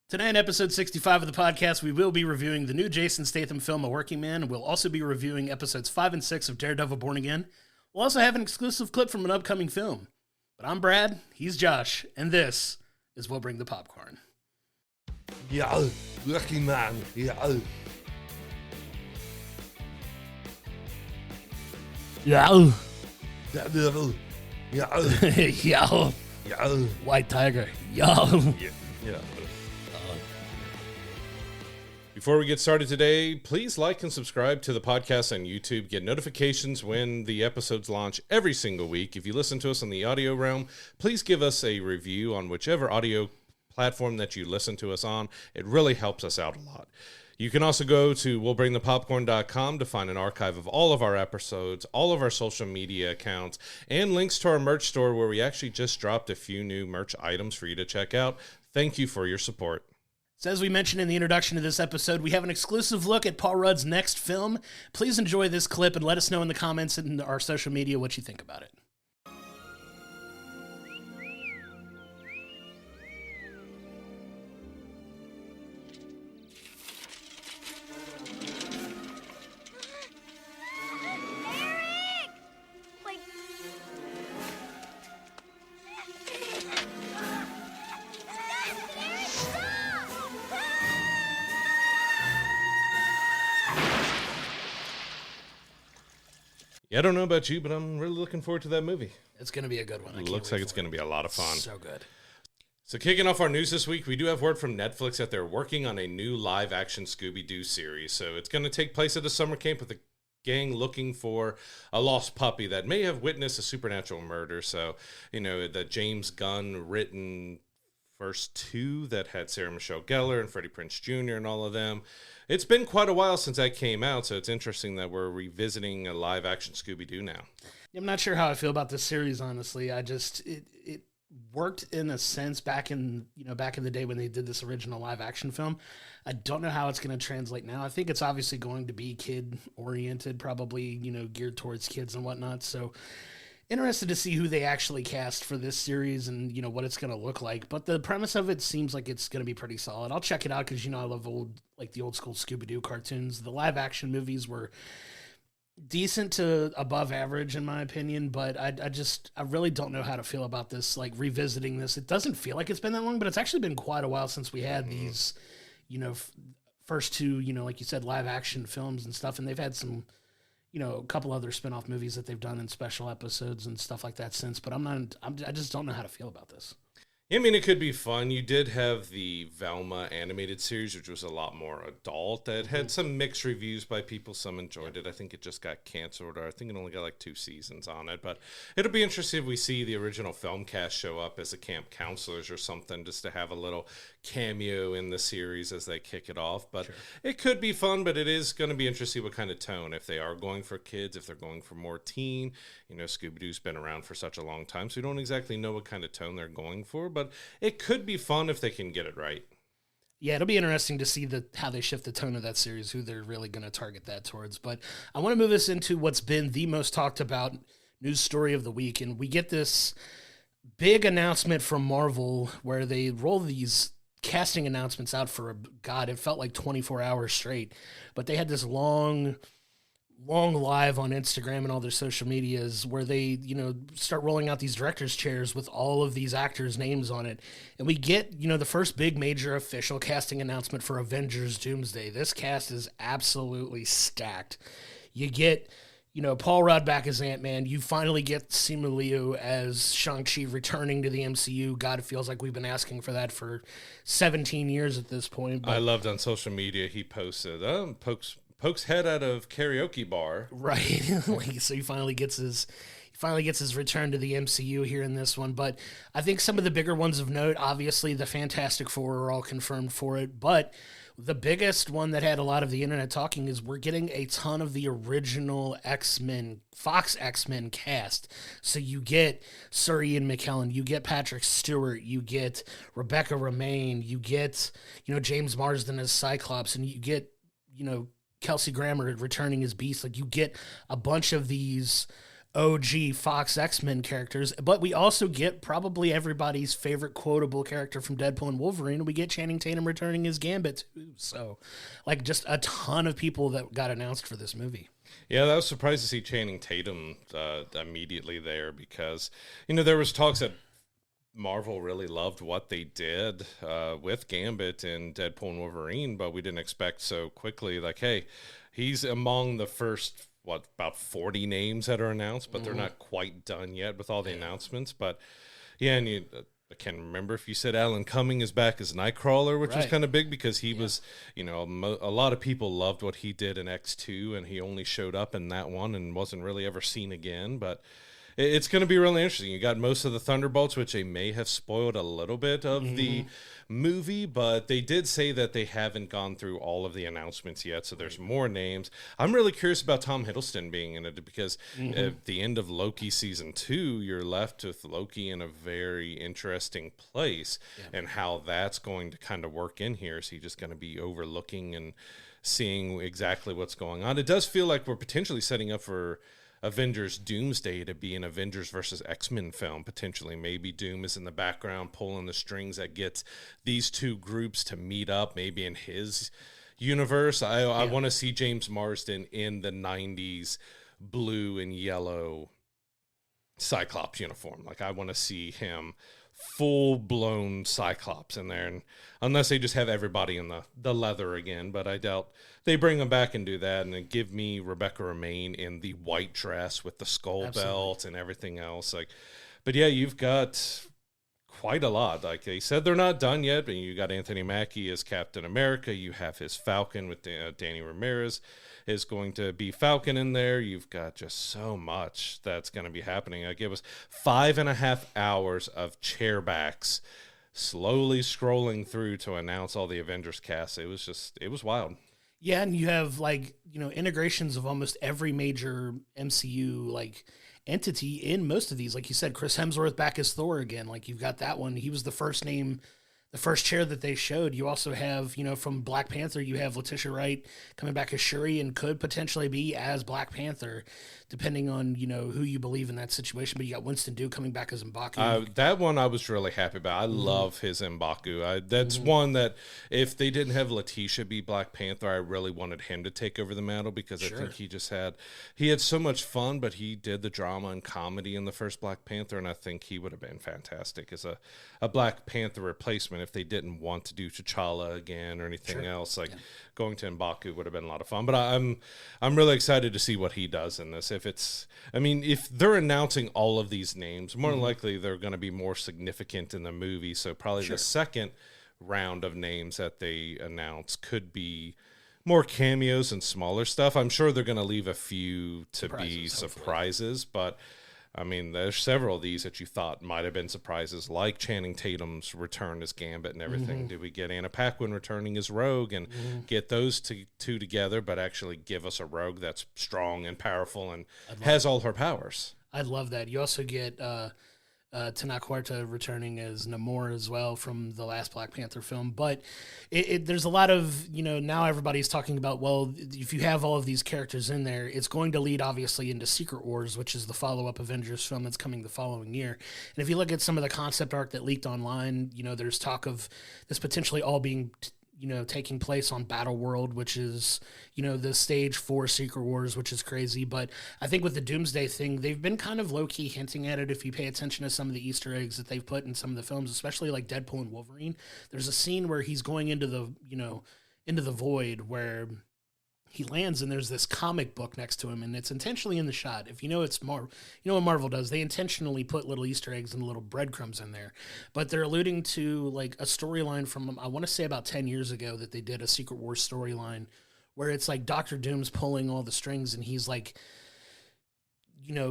Tonight in episode 65 of the podcast, we will be reviewing the new Jason Statham film, A Working Man, and we'll also be reviewing episodes 5 and 6 of Daredevil Born Again. We'll also have an exclusive clip from an upcoming film. But I'm Brad, he's Josh, and this is We'll Bring the Popcorn. Yo, Working Man, yo. Yo. Daredevil, yo. Yo. Yo. White Tiger. Yo. Yeah. Before we get started today, please like and subscribe to the podcast on YouTube. Get notifications when the episodes launch every single week. If you listen to us in the audio realm, please give us a review on whichever audio platform that you listen to us on. It really helps us out a lot. You can also go to willbringthepopcorn.com to find an archive of all of our episodes, all of our social media accounts, and links to our merch store where we actually just dropped a few new merch items for you to check out. Thank you for your support. So as we mentioned in the introduction to this episode, we have an exclusive look at Paul Rudd's next film. Please enjoy this clip and let us know in the comments and our social media what you think about it. Yeah, I don't know about you, but I'm really looking forward to that movie. It's going to be a good one. It looks like it's going to be a lot of fun. So good. So kicking off our news this week, we do have word from Netflix that they're working on a new live-action Scooby Doo series. So it's going to take place at a summer camp with a gang looking for a lost puppy that may have witnessed a supernatural murder. So, you know, the James Gunn written first two that had Sarah Michelle Gellar and Freddie Prinze Jr. and all of them. It's been quite a while since that came out, so it's interesting that we're revisiting a live-action Scooby-Doo now. I'm not sure how I feel about this series, honestly. It worked in a sense back in the day when they did this original live-action film. I don't know how it's going to translate now. I think it's obviously going to be kid-oriented, probably, geared towards kids and whatnot, so interested to see who they actually cast for this series and, what it's going to look like. But the premise of it seems like it's going to be pretty solid. I'll check it out because, I love the old school Scooby Doo cartoons. The live action movies were decent to above average in my opinion, but I really don't know how to feel about this, like revisiting this. It doesn't feel like it's been that long, but it's actually been quite a while since we had these, first two, like you said, live action films and stuff. And they've had some, a couple other spin-off movies that they've done in special episodes and stuff like that since, but I just don't know how to feel about this. I mean, it could be fun. You did have the Velma animated series, which was a lot more adult. That had some mixed reviews by people. Some enjoyed it. I think it just got canceled, or I think it only got like 2 seasons on it. But it'll be interesting if we see the original film cast show up as the camp counselors or something, just to have a little cameo in the series as they kick it off. But It could be fun, but it is going to be interesting what kind of tone. If they are going for kids, if they're going for more teen. Scooby-Doo's been around for such a long time, so we don't exactly know what kind of tone they're going for. But it could be fun if they can get it right. Yeah, it'll be interesting to see how they shift the tone of that series, who they're really going to target that towards. But I want to move us into what's been the most talked about news story of the week. And we get this big announcement from Marvel where they roll these casting announcements out for, it felt like 24 hours straight. But they had this long live on Instagram and all their social medias where they, start rolling out these director's chairs with all of these actors' names on it. And we get, the first big major official casting announcement for Avengers Doomsday. This cast is absolutely stacked. You get, Paul Rudd back as Ant-Man. You finally get Simu Liu as Shang-Chi returning to the MCU. God, it feels like we've been asking for that for 17 years at this point. But I loved on social media, he posted, pokes head out of karaoke bar. Right. So he finally gets his return to the MCU here in this one. But I think some of the bigger ones of note, obviously the Fantastic Four are all confirmed for it. But the biggest one that had a lot of the internet talking is we're getting a ton of the original X-Men, Fox X-Men cast. So you get Sir Ian McKellen, you get Patrick Stewart, you get Rebecca Romijn, you get, James Marsden as Cyclops, and you get, Kelsey Grammer returning as Beast. Like, you get a bunch of these OG Fox X-Men characters, but we also get probably everybody's favorite quotable character from Deadpool and Wolverine. We get Channing Tatum returning as Gambit too. So, like, just a ton of people that got announced for this movie. Yeah, I was surprised to see Channing Tatum immediately there because, there was talks that Marvel really loved what they did with Gambit and Deadpool and Wolverine, but we didn't expect so quickly, like, hey, he's among the first, about 40 names that are announced, but they're not quite done yet with all the announcements. But, yeah, and I can't remember if you said Alan Cumming is back as Nightcrawler, which was kind of big because he was, a lot of people loved what he did in X2, and he only showed up in that one and wasn't really ever seen again. But it's going to be really interesting. You got most of the Thunderbolts, which they may have spoiled a little bit of the movie, but they did say that they haven't gone through all of the announcements yet, so there's more names. I'm really curious about Tom Hiddleston being in it because at the end of Loki season 2, you're left with Loki in a very interesting place, and how that's going to kind of work in here. Is he just going to be overlooking and seeing exactly what's going on? It does feel like we're potentially setting up for Avengers Doomsday to be an Avengers versus X-Men film, potentially. Maybe Doom is in the background pulling the strings that gets these two groups to meet up, maybe in his universe. I want to see James Marsden in the 90s blue and yellow Cyclops uniform. Like, I want to see him full-blown Cyclops in there, and unless they just have everybody in the leather again, but I doubt they bring him back and do that, and then give me Rebecca Romijn in the white dress with the skull belt and everything else. Like, but yeah, you've got quite a lot. Like they said, they're not done yet, but you got Anthony Mackie as Captain America. You have his Falcon with Danny Ramirez is going to be Falcon in there. You've got just so much that's going to be happening. Like, it was 5.5 hours of chairbacks slowly scrolling through to announce all the Avengers cast. It was wild. Yeah, and you have, like, integrations of almost every major MCU, like, entity in most of these. Like you said, Chris Hemsworth back as Thor again. Like, you've got that one. He was the first name, the first chair that they showed. You also have, from Black Panther, you have Letitia Wright coming back as Shuri and could potentially be as Black Panther, depending on, who you believe in that situation. But you got Winston Duke coming back as M'Baku. That one I was really happy about. I love his M'Baku. That's one that if they didn't have Letitia be Black Panther, I really wanted him to take over the mantle because I think he had so much fun, but he did the drama and comedy in the first Black Panther, and I think he would have been fantastic as a Black Panther replacement if they didn't want to do T'Challa again or anything else. Like, going to M'Baku would have been a lot of fun. But I'm really excited to see what he does in this. If they're announcing all of these names, more than likely they're going to be more significant in the movie. So probably the second round of names that they announce could be more cameos and smaller stuff. I'm sure they're going to leave a few to be surprises, but there's several of these that you thought might have been surprises, like Channing Tatum's return as Gambit and everything. Did we get Anna Paquin returning as Rogue and get those two together, but actually give us a Rogue that's strong and powerful and has all her powers? I'd love that. You also get Tenoch Huerta returning as Namor as well from the last Black Panther film. But there's a lot of, now everybody's talking about, well, if you have all of these characters in there, it's going to lead obviously into Secret Wars, which is the follow-up Avengers film that's coming the following year. And if you look at some of the concept art that leaked online, there's talk of this potentially all being taking place on Battle World, which is, the stage for Secret Wars, which is crazy. But I think with the Doomsday thing, they've been kind of low-key hinting at it if you pay attention to some of the Easter eggs that they've put in some of the films, especially like Deadpool and Wolverine. There's a scene where he's going into the, into the void where he lands and there's this comic book next to him, and it's intentionally in the shot. If it's what Marvel does, they intentionally put little Easter eggs and little breadcrumbs in there. But they're alluding to like a storyline from, I want to say about 10 years ago, that they did a Secret Wars storyline where it's like Dr. Doom's pulling all the strings and he's like,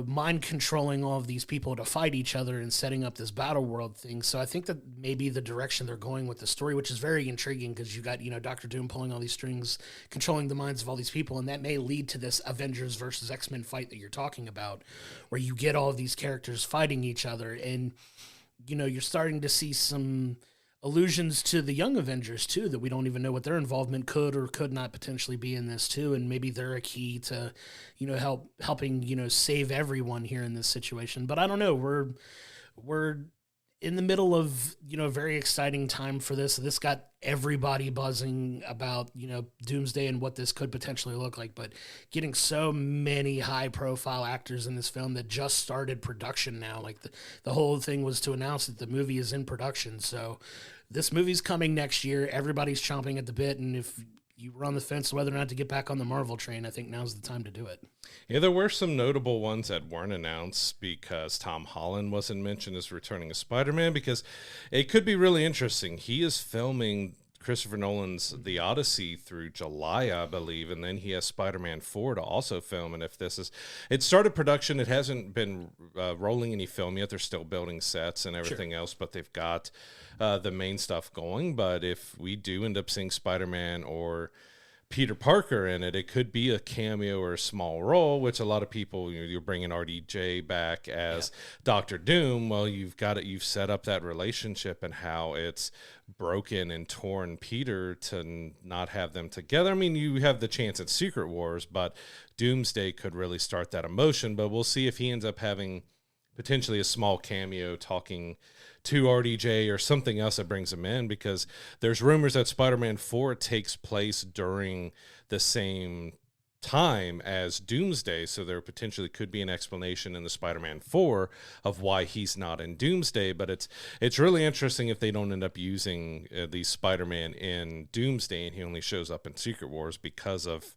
mind controlling all of these people to fight each other and setting up this Battle World thing. So I think that maybe the direction they're going with the story, which is very intriguing because you got, Dr. Doom pulling all these strings, controlling the minds of all these people. And that may lead to this Avengers versus X-Men fight that you're talking about, where you get all of these characters fighting each other. And, you're starting to see some allusions to the Young Avengers too, that we don't even know what their involvement could or could not potentially be in this too, and maybe they're a key to, helping save everyone here in this situation. But I don't know. We're in the middle of a very exciting time for this. This got everybody buzzing about Doomsday and what this could potentially look like. But getting so many high profile actors in this film that just started production now, like the whole thing was to announce that the movie is in production. So this movie's coming next year. Everybody's chomping at the bit, and if you were on the fence whether or not to get back on the Marvel train, I think now's the time to do it. Yeah, there were some notable ones that weren't announced because Tom Holland wasn't mentioned as returning as Spider-Man, because it could be really interesting. He is filming Christopher Nolan's The Odyssey through July, I believe, and then he has Spider-Man 4 to also film. And if it started production, it hasn't been rolling any film yet. They're still building sets and everything else, but they've got the main stuff going. But if we do end up seeing Spider-Man or Peter Parker in it, it could be a cameo or a small role, which a lot of people, you're bringing RDJ back as Doctor Doom. Well, you've set up that relationship and how it's broken and torn Peter to not have them together. I mean, you have the chance at Secret Wars, but Doomsday could really start that emotion. But we'll see if he ends up having potentially a small cameo talking to RDJ or something else that brings him in, because there's rumors that Spider-Man 4 takes place during the same time as Doomsday, so there potentially could be an explanation in the Spider-Man 4 of why he's not in Doomsday. But it's really interesting if they don't end up using the Spider-Man in Doomsday and he only shows up in Secret Wars because of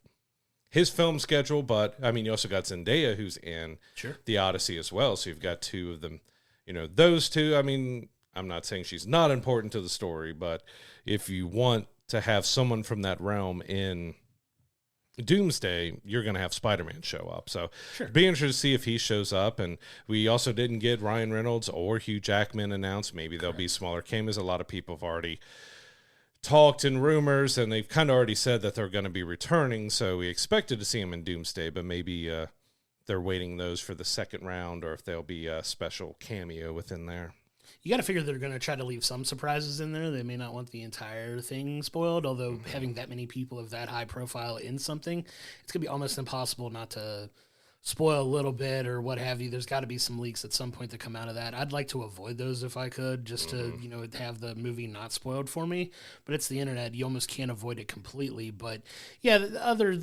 his film schedule. But I mean, you also got Zendaya, who's in The Odyssey as well, so you've got two of them. Those two, I mean, I'm not saying she's not important to the story, but if you want to have someone from that realm in Doomsday, you're going to have Spider-Man show up. So it'd be interesting to see if he shows up. And we also didn't get Ryan Reynolds or Hugh Jackman announced. Maybe there'll be smaller cameos. A lot of people have already talked in rumors, and they've kind of already said that they're going to be returning. So we expected to see him in Doomsday, but maybe they're waiting those for the second round, or if there'll be a special cameo within there. You got to figure they're going to try to leave some surprises in there. They may not want the entire thing spoiled, although having that many people of that high profile in something, it's going to be almost impossible not to spoil a little bit or what have you. There's got to be some leaks at some point that come out of that. I'd like to avoid those if I could, just to, have the movie not spoiled for me. But it's the internet. You almost can't avoid it completely. But yeah, the other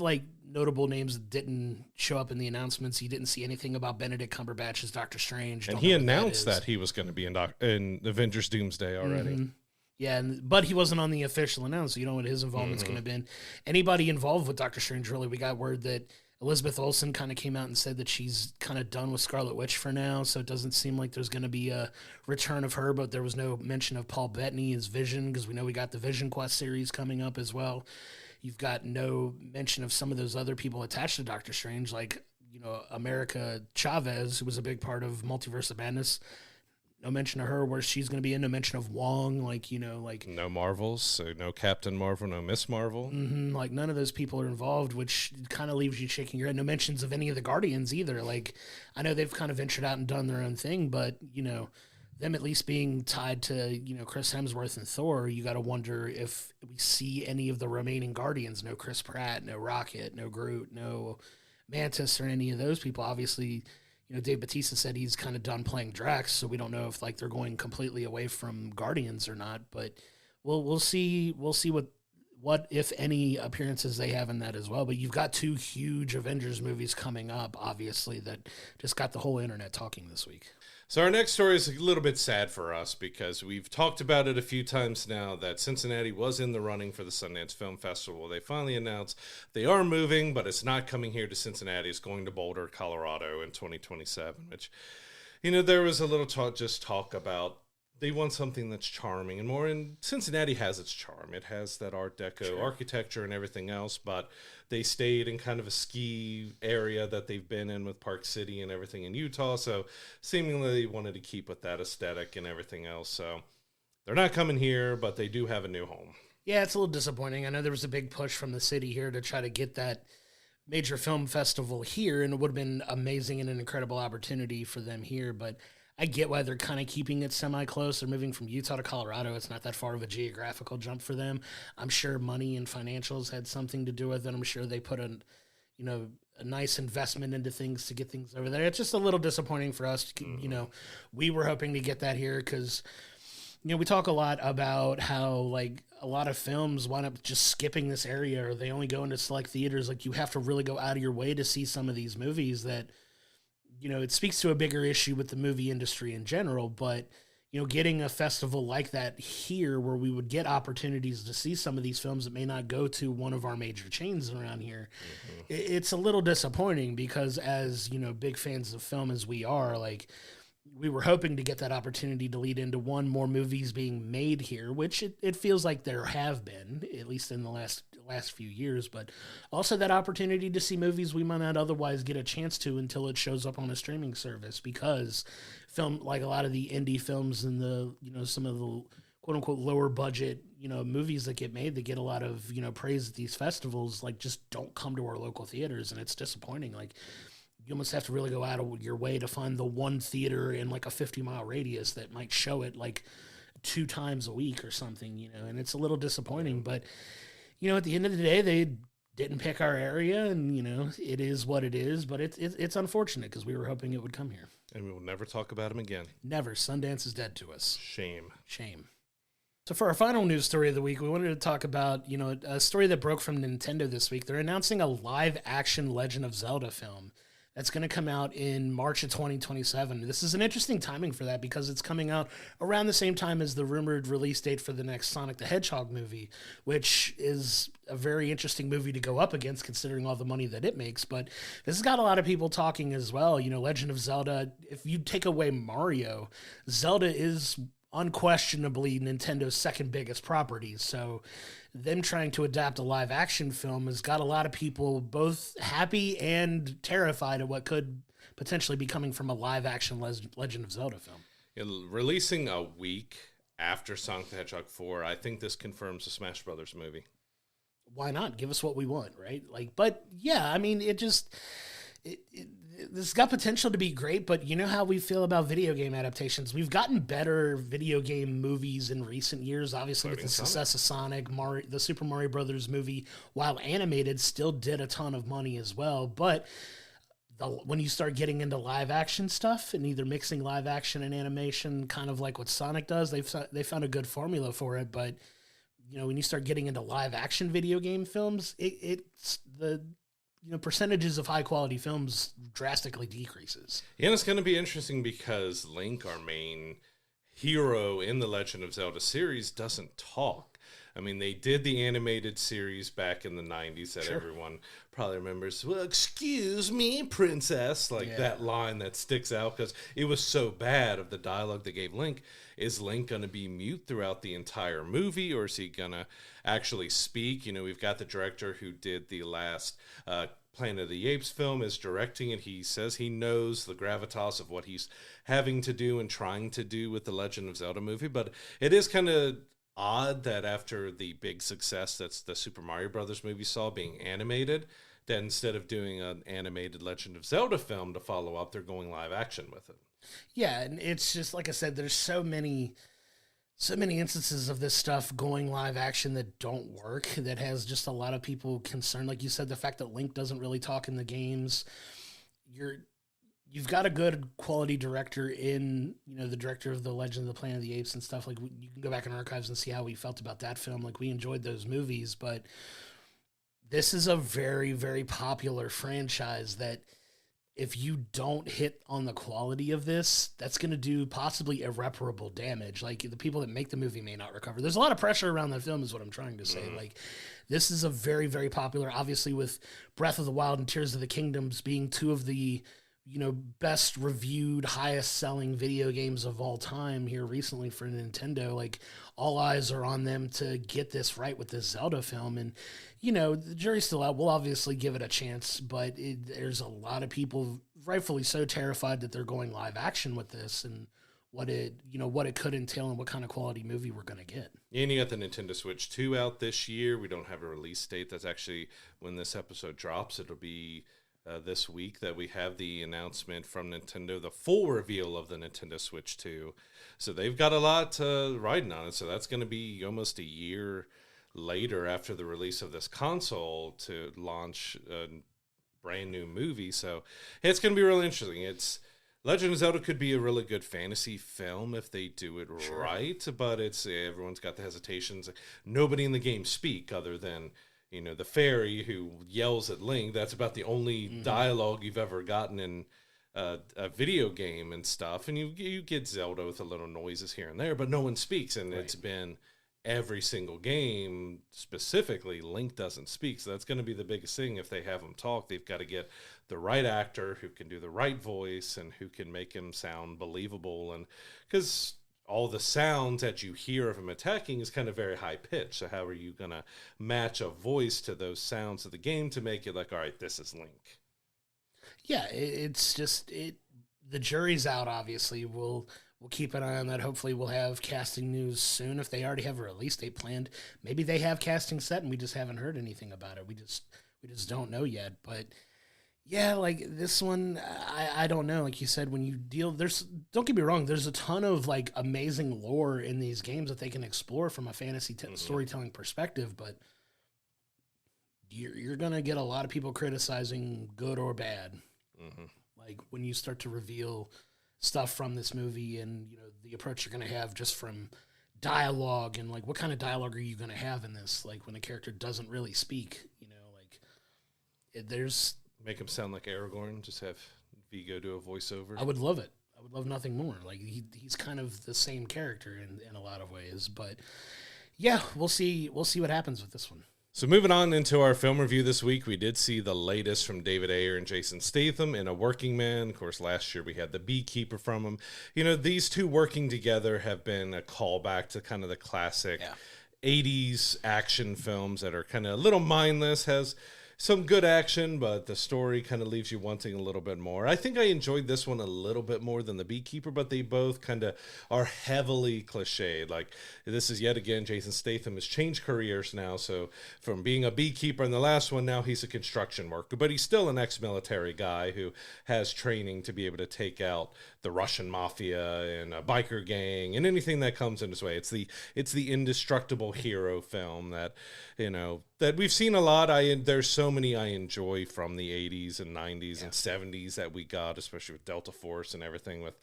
notable names that didn't show up in the announcements. You didn't see anything about Benedict Cumberbatch as Doctor Strange. And he announced that he was going to be in Avengers Doomsday already. Mm-hmm. Yeah, but he wasn't on the official announcement, so you know what his involvement's going to be. Anybody involved with Doctor Strange, really, we got word that Elizabeth Olsen kind of came out and said that she's kind of done with Scarlet Witch for now, so it doesn't seem like there's going to be a return of her, but there was no mention of Paul Bettany as Vision, because we know we got the Vision Quest series coming up as well. You've got no mention of some of those other people attached to Doctor Strange, like, America Chavez, who was a big part of Multiverse of Madness. No mention of her, where she's going to be in. No mention of Wong, no Marvels, so no Captain Marvel, no Miss Marvel. Mm-hmm, none of those people are involved, which kind of leaves you shaking your head. No mentions of any of the Guardians either. I know they've kind of ventured out and done their own thing, but them at least being tied to Chris Hemsworth and Thor, you got to wonder if we see any of the remaining Guardians. No Chris Pratt, no Rocket, no Groot, no Mantis, or any of those people. Obviously, Dave Bautista said he's kind of done playing Drax, so we don't know if they're going completely away from Guardians or not. But we'll see. We'll see what if any appearances they have in that as well. But you've got two huge Avengers movies coming up, obviously, that just got the whole internet talking this week. So our next story is a little bit sad for us, because we've talked about it a few times now that Cincinnati was in the running for the Sundance Film Festival. They finally announced they are moving, but it's not coming here to Cincinnati. It's going to Boulder, Colorado in 2027, which, there was a little talk about they want something that's charming and more, and Cincinnati has its charm. It has that Art Deco architecture and everything else, but they stayed in kind of a ski area that they've been in with Park City and everything in Utah, so seemingly they wanted to keep with that aesthetic and everything else. So they're not coming here, but they do have a new home. Yeah, it's a little disappointing. I know there was a big push from the city here to try to get that major film festival here, and it would have been amazing and an incredible opportunity for them here, but I get why they're kind of keeping it semi-close. They're moving from Utah to Colorado. It's not that far of a geographical jump for them. I'm sure money and financials had something to do with it. I'm sure they put a nice investment into things to get things over there. It's just a little disappointing for us. We were hoping to get that here because, we talk a lot about how, like, a lot of films wind up just skipping this area, or they only go into select theaters. Like, you have to really go out of your way to see some of these movies that, it speaks to a bigger issue with the movie industry in general, but, getting a festival like that here where we would get opportunities to see some of these films that may not go to one of our major chains around here, it's a little disappointing because as, big fans of film as we are, like, we were hoping to get that opportunity to lead into more movies being made here, which it feels like there have been, at least in the last few years, but also that opportunity to see movies we might not otherwise get a chance to until it shows up on a streaming service, because film, like a lot of the indie films and the, some of the quote unquote lower budget, movies that get made, that get a lot of, praise at these festivals, like, just don't come to our local theaters. And it's disappointing. Like, you almost have to really go out of your way to find the one theater in like a 50-mile radius that might show it like 2 times a week or something, and it's a little disappointing. But, at the end of the day, they didn't pick our area, and, it is what it is. But it's unfortunate because we were hoping it would come here. And we will never talk about him again. Never. Sundance is dead to us. Shame. So for our final news story of the week, we wanted to talk about, a story that broke from Nintendo this week. They're announcing a live-action Legend of Zelda film that's going to come out in March of 2027. This is an interesting timing for that because it's coming out around the same time as the rumored release date for the next Sonic the Hedgehog movie, which is a very interesting movie to go up against considering all the money that it makes. But this has got a lot of people talking as well. Legend of Zelda, if you take away Mario, Zelda is unquestionably Nintendo's second biggest property. So them trying to adapt a live action film has got a lot of people both happy and terrified at what could potentially be coming from a live action Legend of Zelda film. Releasing a week after Sonic the Hedgehog 4, I think this confirms the Smash Brothers movie. Why not? Give us what we want, right? Like, but yeah, I mean, this has got potential to be great, but you know how we feel about video game adaptations. We've gotten better video game movies in recent years, obviously with the success of Sonic. The Super Mario Brothers movie, while animated, still did a ton of money as well. But when you start getting into live action stuff and either mixing live action and animation, kind of like what Sonic does, they found a good formula for it. But when you start getting into live action video game films, it's the percentages of high quality films drastically decreases. Yeah, and it's going to be interesting because Link, our main hero in the Legend of Zelda series, doesn't talk. I mean, they did the animated series back in the 90s that everyone probably remembers. Well, excuse me, princess. That line that sticks out because it was so bad of the dialogue they gave Link. Is Link going to be mute throughout the entire movie, or is he going to actually speak? We've got the director who did the last Planet of the Apes film is directing it. He says he knows the gravitas of what he's having to do and trying to do with the Legend of Zelda movie, but it is kind of odd that after the big success that's the Super Mario Brothers movie saw being animated, that instead of doing an animated Legend of Zelda film to follow up, they're going live action with it. Yeah, and it's just, like I said, there's so many instances of this stuff going live action that don't work, that has just a lot of people concerned. Like you said, the fact that Link doesn't really talk in the games. You've got a good quality director in, the director of the Legend of the Planet of the Apes and stuff. Like, you can go back in archives and see how we felt about that film. Like, we enjoyed those movies, but this is a very, very popular franchise that if you don't hit on the quality of this, that's going to do possibly irreparable damage. Like, the people that make the movie may not recover. There's a lot of pressure around the film is what I'm trying to say. Like, this is a very, very popular, obviously with Breath of the Wild and Tears of the Kingdoms being two of the, best reviewed, highest selling video games of all time here recently for Nintendo. Like, all eyes are on them to get this right with this Zelda film. And, the jury's still out. We'll obviously give it a chance, but there's a lot of people rightfully so terrified that they're going live action with this and what it could entail and what kind of quality movie we're going to get. And you got the Nintendo Switch 2 out this year. We don't have a release date. That's actually when this episode drops. It'll be this week that we have the announcement from Nintendo, the full reveal of the Nintendo Switch 2. So they've got a lot riding on it. So that's going to be almost a year later after the release of this console to launch a brand new movie. So it's going to be really interesting. Legend of Zelda could be a really good fantasy film if they do it right, but everyone's got the hesitations. Nobody in the game speak other than the fairy who yells at Link. That's about the only dialogue you've ever gotten in a video game and stuff. And you get Zelda with a little noises here and there, but no one speaks. And It's been every single game, specifically, Link doesn't speak. So that's going to be the biggest thing. If they have him talk, they've got to get the right actor who can do the right voice and who can make him sound believable. And because all the sounds that you hear of him attacking is kind of very high pitched. So how are you going to match a voice to those sounds of the game to make it like, all right, this is Link? Yeah, it's just the jury's out. Obviously, we'll keep an eye on that. Hopefully, we'll have casting news soon. If they already have a release date planned, maybe they have casting set and we just haven't heard anything about it. We just don't know yet. But yeah, like this one, I don't know. Like you said, when you don't get me wrong, there's a ton of like amazing lore in these games that they can explore from a fantasy storytelling perspective, but you're gonna get a lot of people criticizing, good or bad. Like when you start to reveal stuff from this movie and the approach you're gonna have just from dialogue and like what kind of dialogue are you gonna have in this, like when a character doesn't really speak, there's Make him sound like Aragorn, just have Vigo do a voiceover. I would love it. I would love nothing more. Like he's kind of the same character in a lot of ways, but yeah, we'll see what happens with this one. So moving on into our film review this week, we did see the latest from David Ayer and Jason Statham in A Working Man. Of course, last year we had The Beekeeper from him. These two working together have been a callback to kind of the classic 80s action films that are kind of a little mindless, has some good action, but the story kind of leaves you wanting a little bit more. I think I enjoyed this one a little bit more than The Beekeeper, but they both kind of are heavily cliched. Like, this is yet again, Jason Statham has changed careers now. So from being a beekeeper in the last one, now he's a construction worker, but he's still an ex-military guy who has training to be able to take out the Russian mafia and a biker gang and anything that comes in his way. It's the indestructible hero film that, that we've seen a lot. There's so many I enjoy from the 80s and 90s and 70s that we got, especially with Delta Force and everything with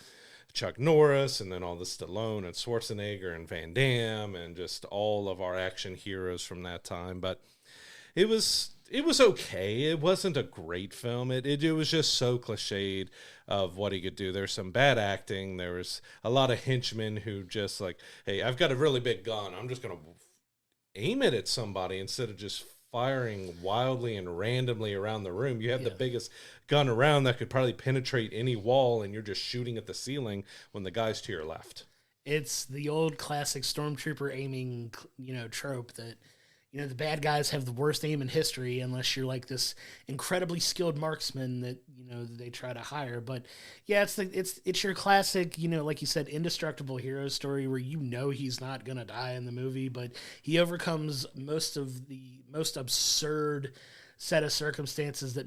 Chuck Norris, and then all the Stallone and Schwarzenegger and Van Damme and just all of our action heroes from that time. But it was okay. It wasn't a great film. It was just so cliched of what he could do. There's some bad acting. There was a lot of henchmen who just like, hey, I've got a really big gun. I'm just going to aim it at somebody instead of just firing wildly and randomly around the room. You have the biggest gun around that could probably penetrate any wall, and you're just shooting at the ceiling when the guy's to your left. It's the old classic stormtrooper aiming, trope that, the bad guys have the worst aim in history unless you're like this incredibly skilled marksman that, they try to hire. But yeah, it's your classic, like you said, indestructible hero story where he's not going to die in the movie, but he overcomes most of the most absurd set of circumstances that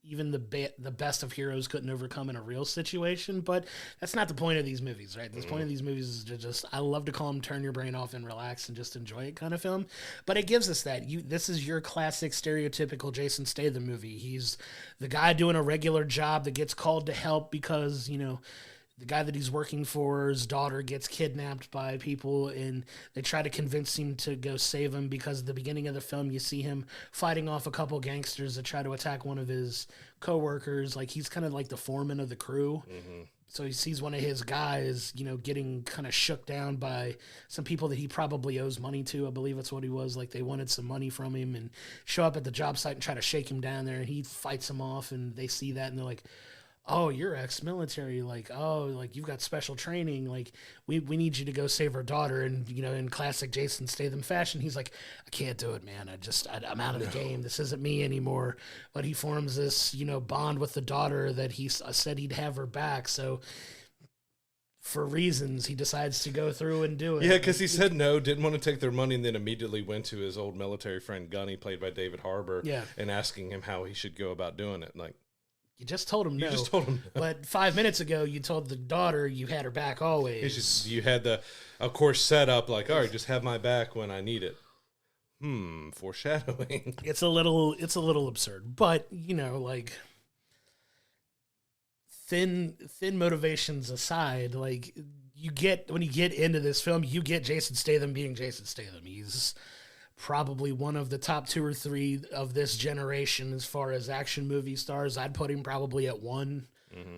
even the best of heroes couldn't overcome in a real situation. But that's not the point of these movies, right? The point of these movies is to just, I love to call them turn your brain off and relax and just enjoy it kind of film. But it gives us that. This is your classic stereotypical Jason Statham movie. He's the guy doing a regular job that gets called to help because, the guy that he's working for, his daughter gets kidnapped by people, and they try to convince him to go save him because at the beginning of the film, you see him fighting off a couple gangsters that try to attack one of his coworkers. Like, he's kind of like the foreman of the crew. So he sees one of his guys, getting kind of shook down by some people that he probably owes money to. I believe that's what he was. Like, they wanted some money from him and show up at the job site and try to shake him down there, and he fights them off, and they see that, and they're like, oh, you're ex-military, like, oh, like, you've got special training, like, we need you to go save our daughter. And, in classic Jason Statham fashion, he's like, I can't do it, man. I'm out of the game. This isn't me anymore. But he forms this, bond with the daughter that he said he'd have her back. So for reasons, he decides to go through and do it. Yeah, because he said no, didn't want to take their money, and then immediately went to his old military friend Gunny, played by David Harbour, and asking him how he should go about doing it. Like, You just told him no. You just told him no. But 5 minutes ago, you told the daughter you had her back always. It's just, you had the, of course, set up like, all right, just have my back when I need it. Foreshadowing. It's a little absurd, but you know, like thin motivations aside, like when you get into this film, you get Jason Statham being Jason Statham. He's probably one of the top 2 or 3 of this generation as far as action movie stars. I'd put him probably at 1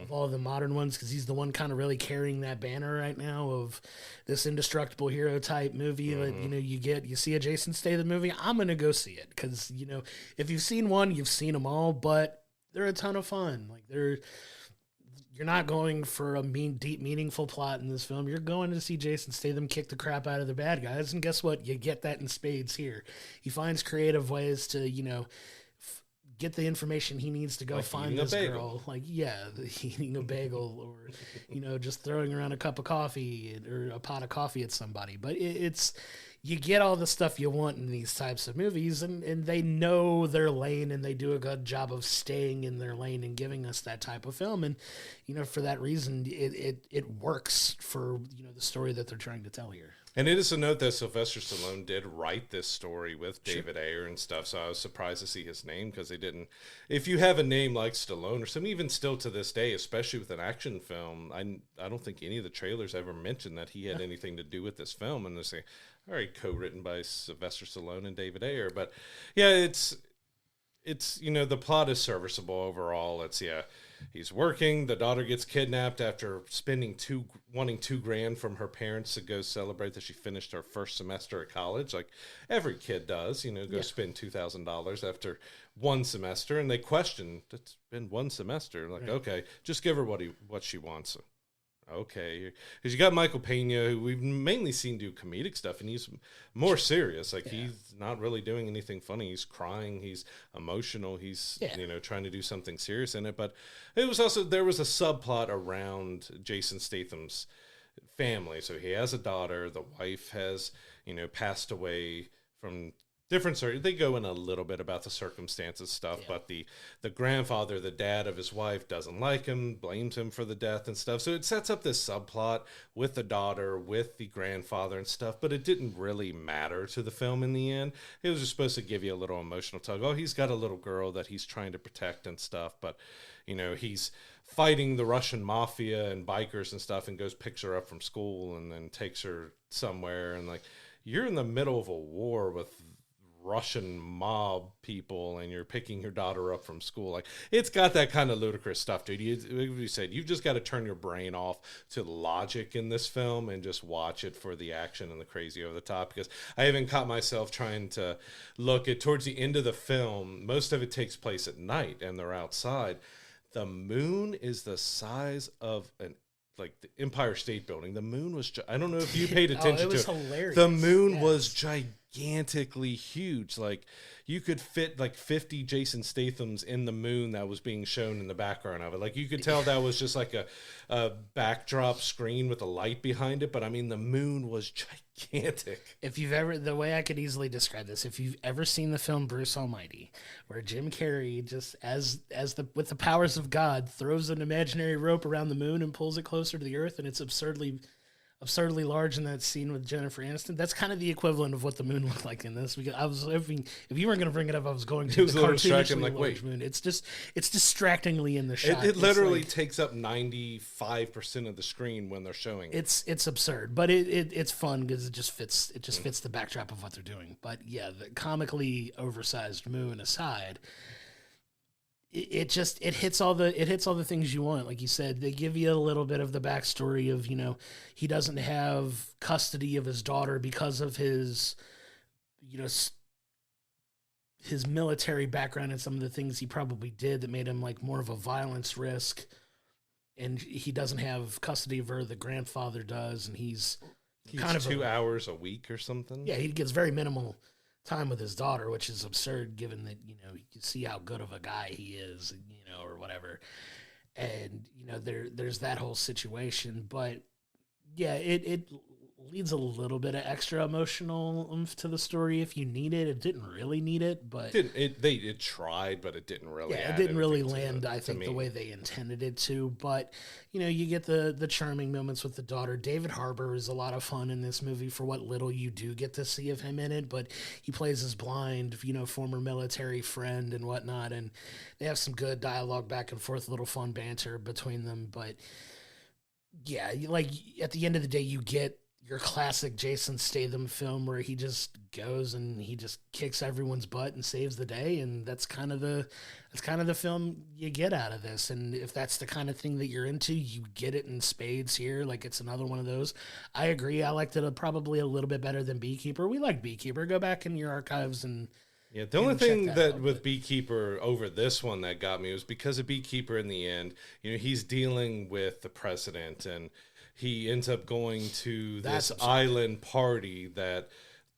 of all the modern ones, because he's the one kind of really carrying that banner right now of this indestructible hero type movie that, you know, you see a Jason Statham movie, I'm going to go see it. Because, you know, if you've seen one, you've seen them all, but they're a ton of fun. Like you're not going for a deep, meaningful plot in this film. You're going to see Jason Statham kick the crap out of the bad guys. And guess what? You get that in spades here. He finds creative ways to, you know, get the information he needs to go find this girl. Like, yeah, eating a bagel or, you know, just throwing around a cup of coffee or a pot of coffee at somebody. But it's, you get all the stuff you want in these types of movies, and they know their lane, and they do a good job of staying in their lane and giving us that type of film. And, you know, for that reason, it works for, you know, the story that they're trying to tell here. And it is a note that Sylvester Stallone did write this story with David Ayer and stuff, so I was surprised to see his name, because they didn't. If you have a name like Stallone, or some even still to this day, especially with an action film, I don't think any of the trailers ever mentioned that he had anything to do with this film, and they say, all right, co-written by Sylvester Stallone and David Ayer. But yeah, it's you know, the plot is serviceable overall. It's, yeah, he's working. The daughter gets kidnapped after wanting $2,000 from her parents to go celebrate that she finished her first semester at college. Like every kid does, you know, spend $2,000 after one semester. And they question, it's been one semester. Like, okay, just give her what she wants. Okay, because you got Michael Pena, who we've mainly seen do comedic stuff, and he's more serious. Like, he's not really doing anything funny. He's crying. He's emotional. He's, you know, trying to do something serious in it. But it was also, there was a subplot around Jason Statham's family. So he has a daughter. The wife has, you know, passed away from different stories. They go in a little bit about the circumstances stuff, but the grandfather, the dad of his wife, doesn't like him, blames him for the death and stuff. So it sets up this subplot with the daughter, with the grandfather and stuff, but it didn't really matter to the film in the end. It was just supposed to give you a little emotional tug. Oh, he's got a little girl that he's trying to protect and stuff, but, you know, he's fighting the Russian mafia and bikers and stuff, and picks her up from school and then takes her somewhere. And, like, you're in the middle of a war with Russian mob people, and you're picking your daughter up from school. Like, it's got that kind of ludicrous stuff, dude. You said, you've just got to turn your brain off to logic in this film and just watch it for the action and the crazy over the top, because I even caught myself trying to look at towards the end of the film. Most of it takes place at night and they're outside. The moon is the size of like the Empire State Building. The moon was, I don't know if you paid attention to it. Hilarious. The moon was gigantically huge. Like, you could fit like 50 Jason Stathams in the moon that was being shown in the background of it. Like, you could tell that was just like a backdrop screen with a light behind it. But I mean, the moon was gigantic. If you've ever, the way I could easily describe this, if you've ever seen the film Bruce Almighty, where Jim Carrey just with the powers of God throws an imaginary rope around the moon and pulls it closer to the earth, and it's absurdly large in that scene with Jennifer Aniston. That's kind of the equivalent of what the moon looked like in this. Because I was hoping, if you weren't going to bring it up, I was going to. It was the cartoonishly like, large moon. It's distractingly in the shot. It literally takes up 95% of the screen when they're showing it. It's absurd, but it's fun because it just fits the backdrop of what they're doing. But yeah, the comically oversized moon aside, it hits all the things you want. Like you said, they give you a little bit of the backstory of, you know, he doesn't have custody of his daughter because of his, you know, his military background and some of the things he probably did that made him like more of a violence risk. And he doesn't have custody of her. The grandfather does. And he's kind of 2 hours a week or something. Yeah. He gets very minimal time with his daughter, which is absurd given that, you know, you see how good of a guy he is, you know, or whatever. And, you know, there's that whole situation. But yeah, it leads a little bit of extra emotional oomph to the story if you need it. It didn't really need it, but It tried, but it didn't really. yeah, add it didn't really anything to land, it, I to think, me. the way they intended it to. But, you know, you get the charming moments with the daughter. David Harbour is a lot of fun in this movie for what little you do get to see of him in it. But he plays his blind, you know, former military friend and whatnot. And they have some good dialogue back and forth, a little fun banter between them. But, yeah, like, at the end of the day, you get your classic Jason Statham film where he just goes and he just kicks everyone's butt and saves the day, and that's kind of the film you get out of this. And if that's the kind of thing that you're into, you get it in spades here. Like, it's another one of those. I agree. I liked it probably a little bit better than Beekeeper. We like Beekeeper. Go back in your archives and Yeah, the only thing check that out, with but- Beekeeper over this one that got me was because of Beekeeper in the end, you know, he's dealing with the president and he ends up going to That's this absurd. island party that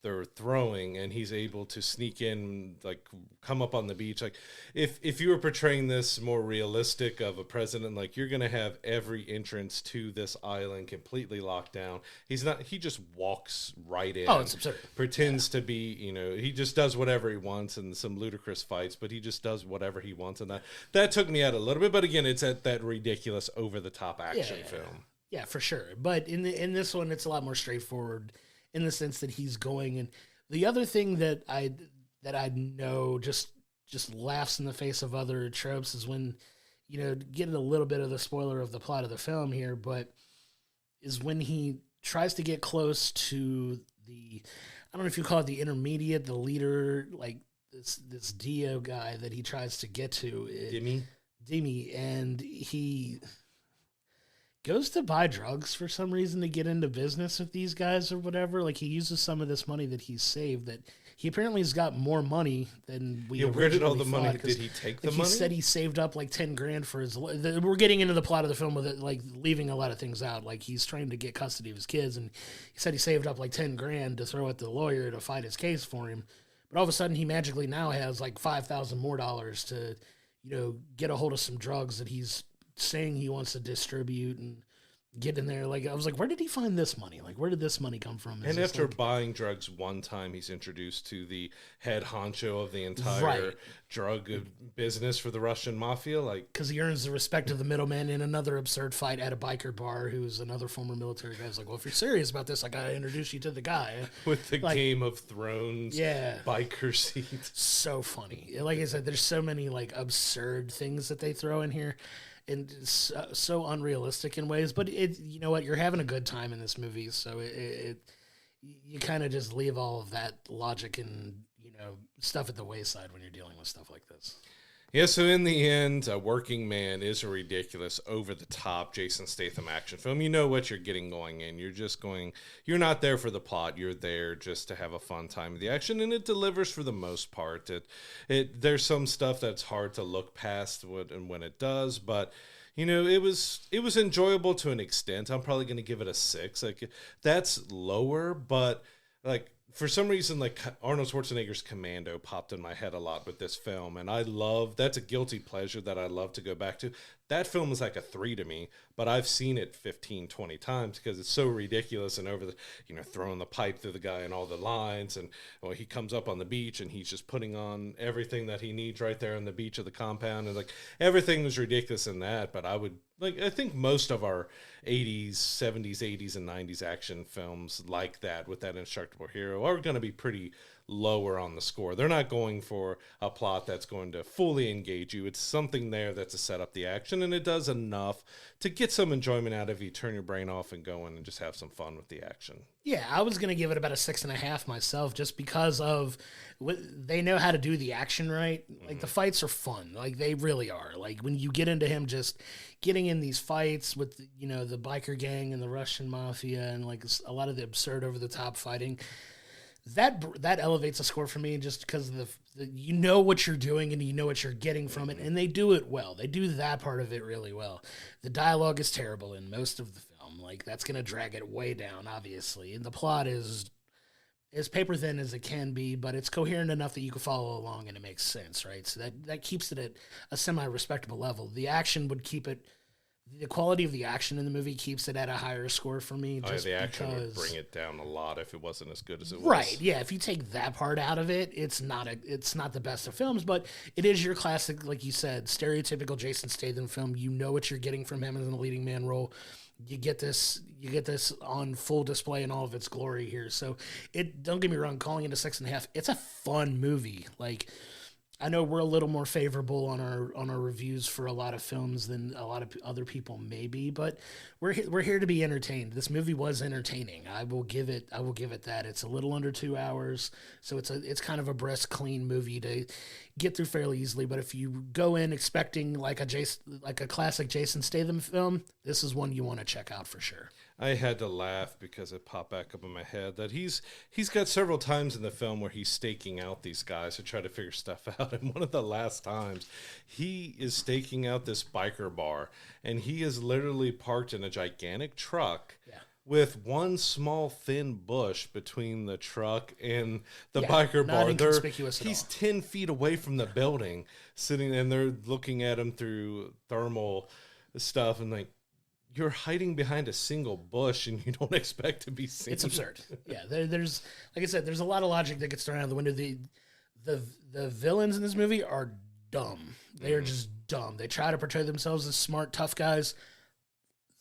they're throwing and he's able to sneak in, like come up on the beach. Like if you were portraying this more realistic of a president, like you're going to have every entrance to this island completely locked down. He's not, he just walks right in. Oh, it's absurd. Pretends to be, you know, he just does whatever he wants in some ludicrous fights, but he just does whatever he wants. And that took me out a little bit, but again, it's at that ridiculous over the top action Yeah. film. Yeah, for sure. But in this one, it's a lot more straightforward in the sense that he's going. And the other thing that I know just laughs in the face of other tropes is when, you know, getting a little bit of the spoiler of the plot of the film here, but is when he tries to get close to the, I don't know if you call it the intermediate, the leader, like this Dio guy that he tries to get to. Demi, and he goes to buy drugs for some reason to get into business with these guys or whatever. Like, he uses some of this money that he's saved that he apparently has got more money than we Where did all the originally money? thought, 'cause Did he take the like, money? He said he saved up like 10 grand for his, we're getting into the plot of the film with it, like leaving a lot of things out. Like, he's trying to get custody of his kids, and he said he saved up like 10 grand to throw at the lawyer to fight his case for him. But all of a sudden he magically now has like $5,000 more to, you know, get a hold of some drugs that he's saying he wants to distribute and get in there. Like, I was like, where did he find this money? Like, where did this money come from? Is And this after like, buying drugs one time, he's introduced to the head honcho of the entire Right. drug business for the Russian mafia. Like, because he earns the respect of the middleman in another absurd fight at a biker bar who's another former military guy. He's like, well, if you're serious about this, I gotta introduce you to the guy. with the Like, Game of Thrones yeah. biker scene. So funny. Like I said, there's so many like absurd things that they throw in here, and it's so unrealistic in ways. But it, you know what, you're having a good time in this movie, so you kind of just leave all of that logic and, you know, stuff at the wayside when you're dealing with stuff like this. Yeah, so in the end, A Working Man is a ridiculous, over-the-top Jason Statham action film. You know what you're getting going in. You're not there for the plot. You're there just to have a fun time with the action, and it delivers for the most part. There's some stuff that's hard to look past when it does, but you know, it was enjoyable to an extent. I'm probably going to give it a 6. Like, that's lower, but like, for some reason, like Arnold Schwarzenegger's Commando popped in my head a lot with this film, and that's a guilty pleasure that I love to go back to. That film is like a 3 to me, but I've seen it 15, 20 times because it's so ridiculous and over the, you know, throwing the pipe through the guy and all the lines, and well, he comes up on the beach and he's just putting on everything that he needs right there on the beach of the compound, and like everything was ridiculous in that. But I think most of our 80s, 70s, 80s, and 90s action films like that with that indestructible hero are going to be pretty lower on the score. They're not going for a plot that's going to fully engage you. It's something there that's to set up the action, and it does enough to get some enjoyment out of you, turn your brain off and go in and just have some fun with the action. Yeah, I was going to give it about a 6.5 myself, just because of they know how to do the action right. Like, the fights are fun. Like, they really are. Like, when you get into him just getting in these fights with, you know, the biker gang and the Russian mafia and like a lot of the absurd over the top fighting, that elevates a score for me, just because of the you know what you're doing and you know what you're getting from it, and they do it well. They do that part of it really well. The dialogue is terrible in most of the film. Like, that's going to drag it way down, obviously. And the plot is as paper thin as it can be, but it's coherent enough that you can follow along and it makes sense, right? So that keeps it at a semi-respectable level. The action would keep it the quality of the action in the movie keeps it at a higher score for me. Oh, Just the action would because, bring it down a lot if it wasn't as good as it was. right? Yeah, if you take that part out of it, it's not the best of films, but it is your classic, like you said, stereotypical Jason Statham film. You know what you're getting from him in the leading man role. You get this on full display in all of its glory here. So don't get me wrong, calling it a 6.5, it's a fun movie. Like, I know we're a little more favorable on our reviews for a lot of films than a lot of other people maybe, but we're here to be entertained. This movie was entertaining. I will give it that. It's a little under 2 hours, so it's kind of a brisk, clean movie to get through fairly easily. But if you go in expecting like a classic Jason Statham film, this is one you want to check out for sure. I had to laugh because it popped back up in my head that he's got several times in the film where he's staking out these guys to try to figure stuff out. And one of the last times, he is staking out this biker bar, and he is literally parked in a gigantic truck. Yeah. With one small thin bush between the truck and the biker not bar. inconspicuous at He's all. 10 feet away from the building, sitting, and they're looking at him through thermal stuff, and like, you're hiding behind a single bush and you don't expect to be seen. It's absurd. Yeah, there's, like I said, there's a lot of logic that gets thrown out of the window. The villains in this movie are dumb. They are just dumb. They try to portray themselves as smart, tough guys.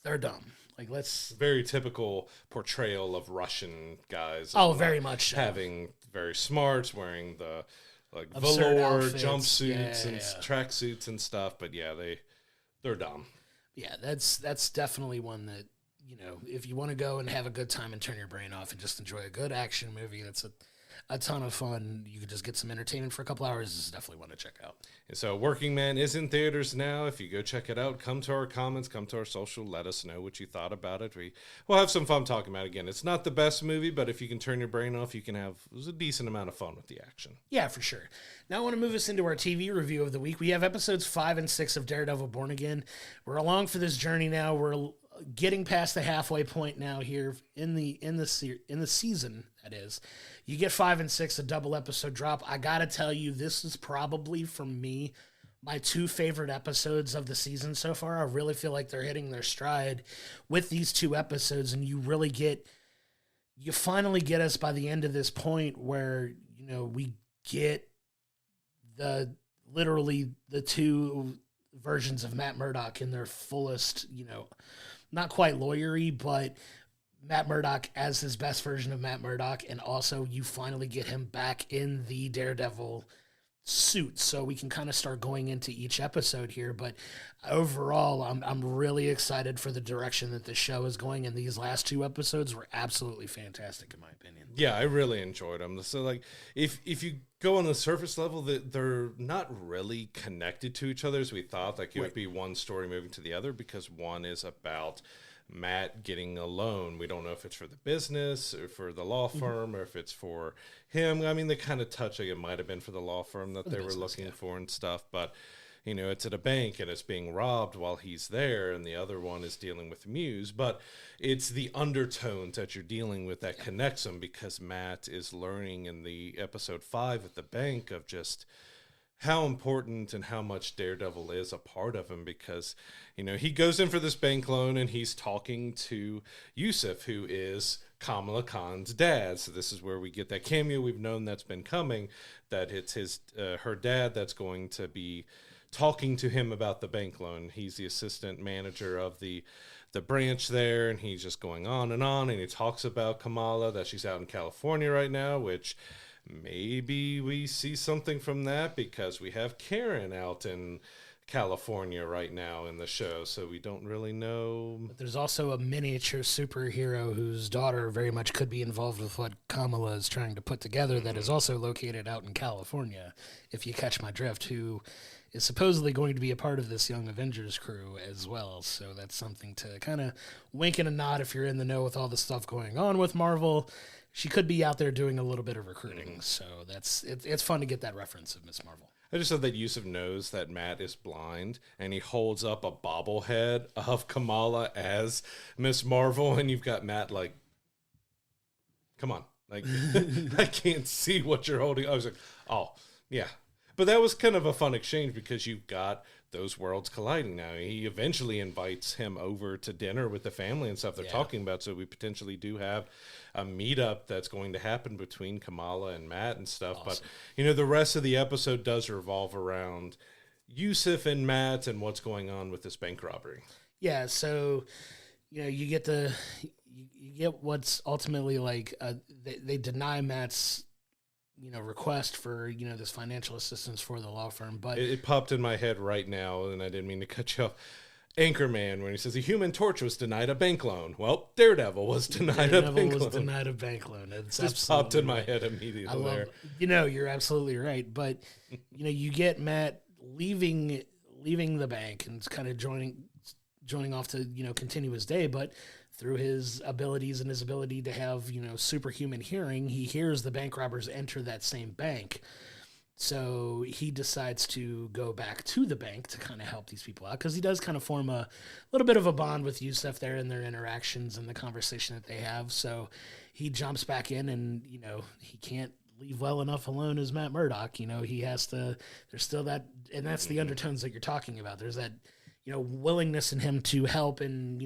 They're dumb. Like, very typical portrayal of Russian guys. Very much so. Having very smarts, wearing the like Absurd velour outfits. jumpsuits and Yeah. tracksuits and stuff. But yeah, they're dumb. Yeah, that's definitely one that, you know, if you want to go and have a good time and turn your brain off and just enjoy a good action movie, that's a ton of fun. You could just get some entertainment for a couple hours. This is definitely one to check out. And so Working Man is in theaters now. If you go check it out, come to our comments, come to our social, let us know what you thought about it. We'll have some fun talking about it again. It's not the best movie, but if you can turn your brain off, you can have a decent amount of fun with the action. Yeah, for sure. Now I want to move us into our TV review of the week. We have episodes 5 and 6 of Daredevil Born Again. We're along for this journey now. We're getting past the halfway point now here in the season, that is. You get 5 and 6, a double episode drop. I got to tell you, this is probably, for me, my 2 favorite episodes of the season so far. I really feel like they're hitting their stride with these 2 episodes, and you finally get us by the end of this point where, you know, we get literally the 2 versions of Matt Murdock in their fullest, you know, not quite lawyery, but Matt Murdock as his best version of Matt Murdock, and also you finally get him back in the Daredevil suit, so we can kind of start going into each episode here. But overall, I'm really excited for the direction that the show is going, and these last 2 episodes were absolutely fantastic in my opinion. Yeah, I really enjoyed them. So, like, if you go on the surface level, they're not really connected to each other as we thought. Like, it would be one story moving to the other, because one is about Matt getting a loan. We don't know if it's for the business or for the law firm or if it's for him. I mean, they kind of touch like it might have been for the law firm that they were looking for and stuff, but you know, it's at a bank and it's being robbed while he's there, and the other one is dealing with Muse. But it's the undertones that you're dealing with that connects them, because Matt is learning in the episode 5 at the bank of just how important and how much Daredevil is a part of him, because, you know, he goes in for this bank loan and he's talking to Yusuf, who is Kamala Khan's dad. So this is where we get that cameo we've known that's been coming, that it's her dad that's going to be talking to him about the bank loan. He's the assistant manager of the branch there, and he's just going on, and he talks about Kamala, that she's out in California right now, which maybe we see something from that, because we have Karen out in California right now in the show, so we don't really know. But there's also a miniature superhero whose daughter very much could be involved with what Kamala is trying to put together, that is also located out in California, if you catch my drift, who is supposedly going to be a part of this Young Avengers crew as well. So that's something to kind of wink and a nod if you're in the know with all the stuff going on with Marvel. She could be out there doing a little bit of recruiting. So it's fun to get that reference of Miss Marvel. I just said that Yusuf knows that Matt is blind, and he holds up a bobblehead of Kamala as Miss Marvel, and you've got Matt like, come on. Like, I can't see what you're holding. I was like, oh, yeah. But that was kind of a fun exchange, because you've got those worlds colliding now. He eventually invites him over to dinner with the family and stuff they're talking about. So we potentially do have a meetup that's going to happen between Kamala and Matt and stuff. Awesome. But, the rest of the episode does revolve around Yusuf and Matt and what's going on with this bank robbery. Yeah, so you get what's ultimately like they deny Matt's request for this financial assistance for the law firm, but it popped in my head right now, and I didn't mean to cut you off. Anchorman, when he says the Human Torch was denied a bank loan. Well, Daredevil was denied a bank loan. It's just popped in my head immediately there. You're absolutely right, but you get Matt leaving the bank and kind of joining off to continue his day, but through his abilities and his ability to have superhuman hearing, he hears the bank robbers enter that same bank. So he decides to go back to the bank to kind of help these people out, because he does kind of form a little bit of a bond with Yusuf there in their interactions and the conversation that they have. So he jumps back in, and he can't leave well enough alone as Matt Murdock. He has to. There's still that, and that's the undertones that you're talking about. There's that willingness in him to help, and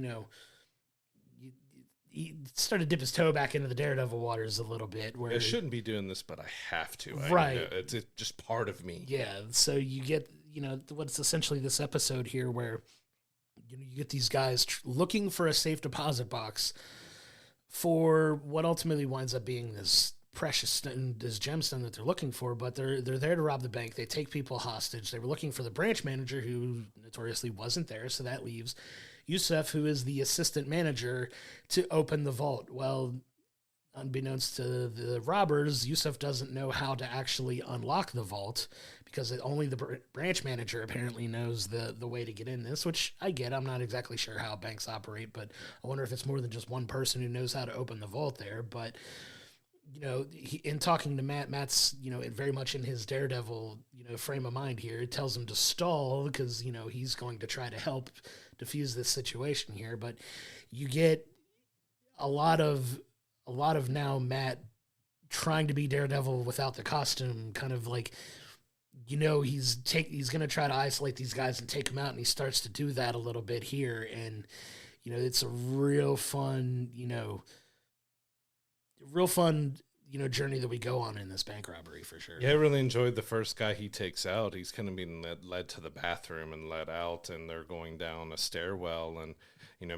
he started to dip his toe back into the Daredevil waters a little bit. Where I shouldn't be doing this, but I have to. Right. It's just part of me. Yeah. So you get, what's essentially this episode here where, you get these guys looking for a safe deposit box for what ultimately winds up being this precious stone, this gemstone that they're looking for, but they're there to rob the bank. They take people hostage. They were looking for the branch manager, who notoriously wasn't there. So that leaves Yusuf, who is the assistant manager, to open the vault. Well, unbeknownst to the robbers, Yusuf doesn't know how to actually unlock the vault, because only the branch manager apparently knows the way to get in this, which I get. I'm not exactly sure how banks operate, but I wonder if it's more than just one person who knows how to open the vault there. But in talking to Matt's, very much in his Daredevil, frame of mind here. It tells him to stall because, he's going to try to help diffuse this situation here. But you get a lot of now Matt trying to be Daredevil without the costume, kind of like, he's going to try to isolate these guys and take them out. And he starts to do that a little bit here. And, it's a real fun, journey that we go on in this bank robbery for sure. Yeah, I really enjoyed the first guy he takes out. He's kind of being led to the bathroom and led out, and they're going down a stairwell, and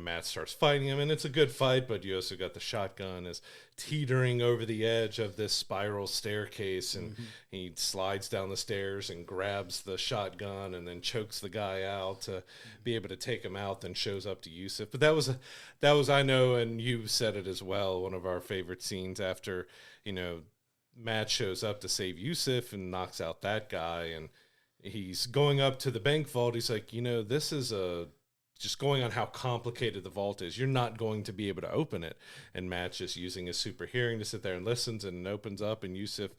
Matt starts fighting him, and it's a good fight, but you also got the shotgun is teetering over the edge of this spiral staircase, and he slides down the stairs and grabs the shotgun and then chokes the guy out to be able to take him out, then shows up to Yusuf. But that was I know, and you said it as well, one of our favorite scenes after Matt shows up to save Yusuf and knocks out that guy, and he's going up to the bank vault. He's like, this is just going on how complicated the vault is. You're not going to be able to open it. And Matt's just using his super hearing to sit there and listens, and opens up, and Yusuf,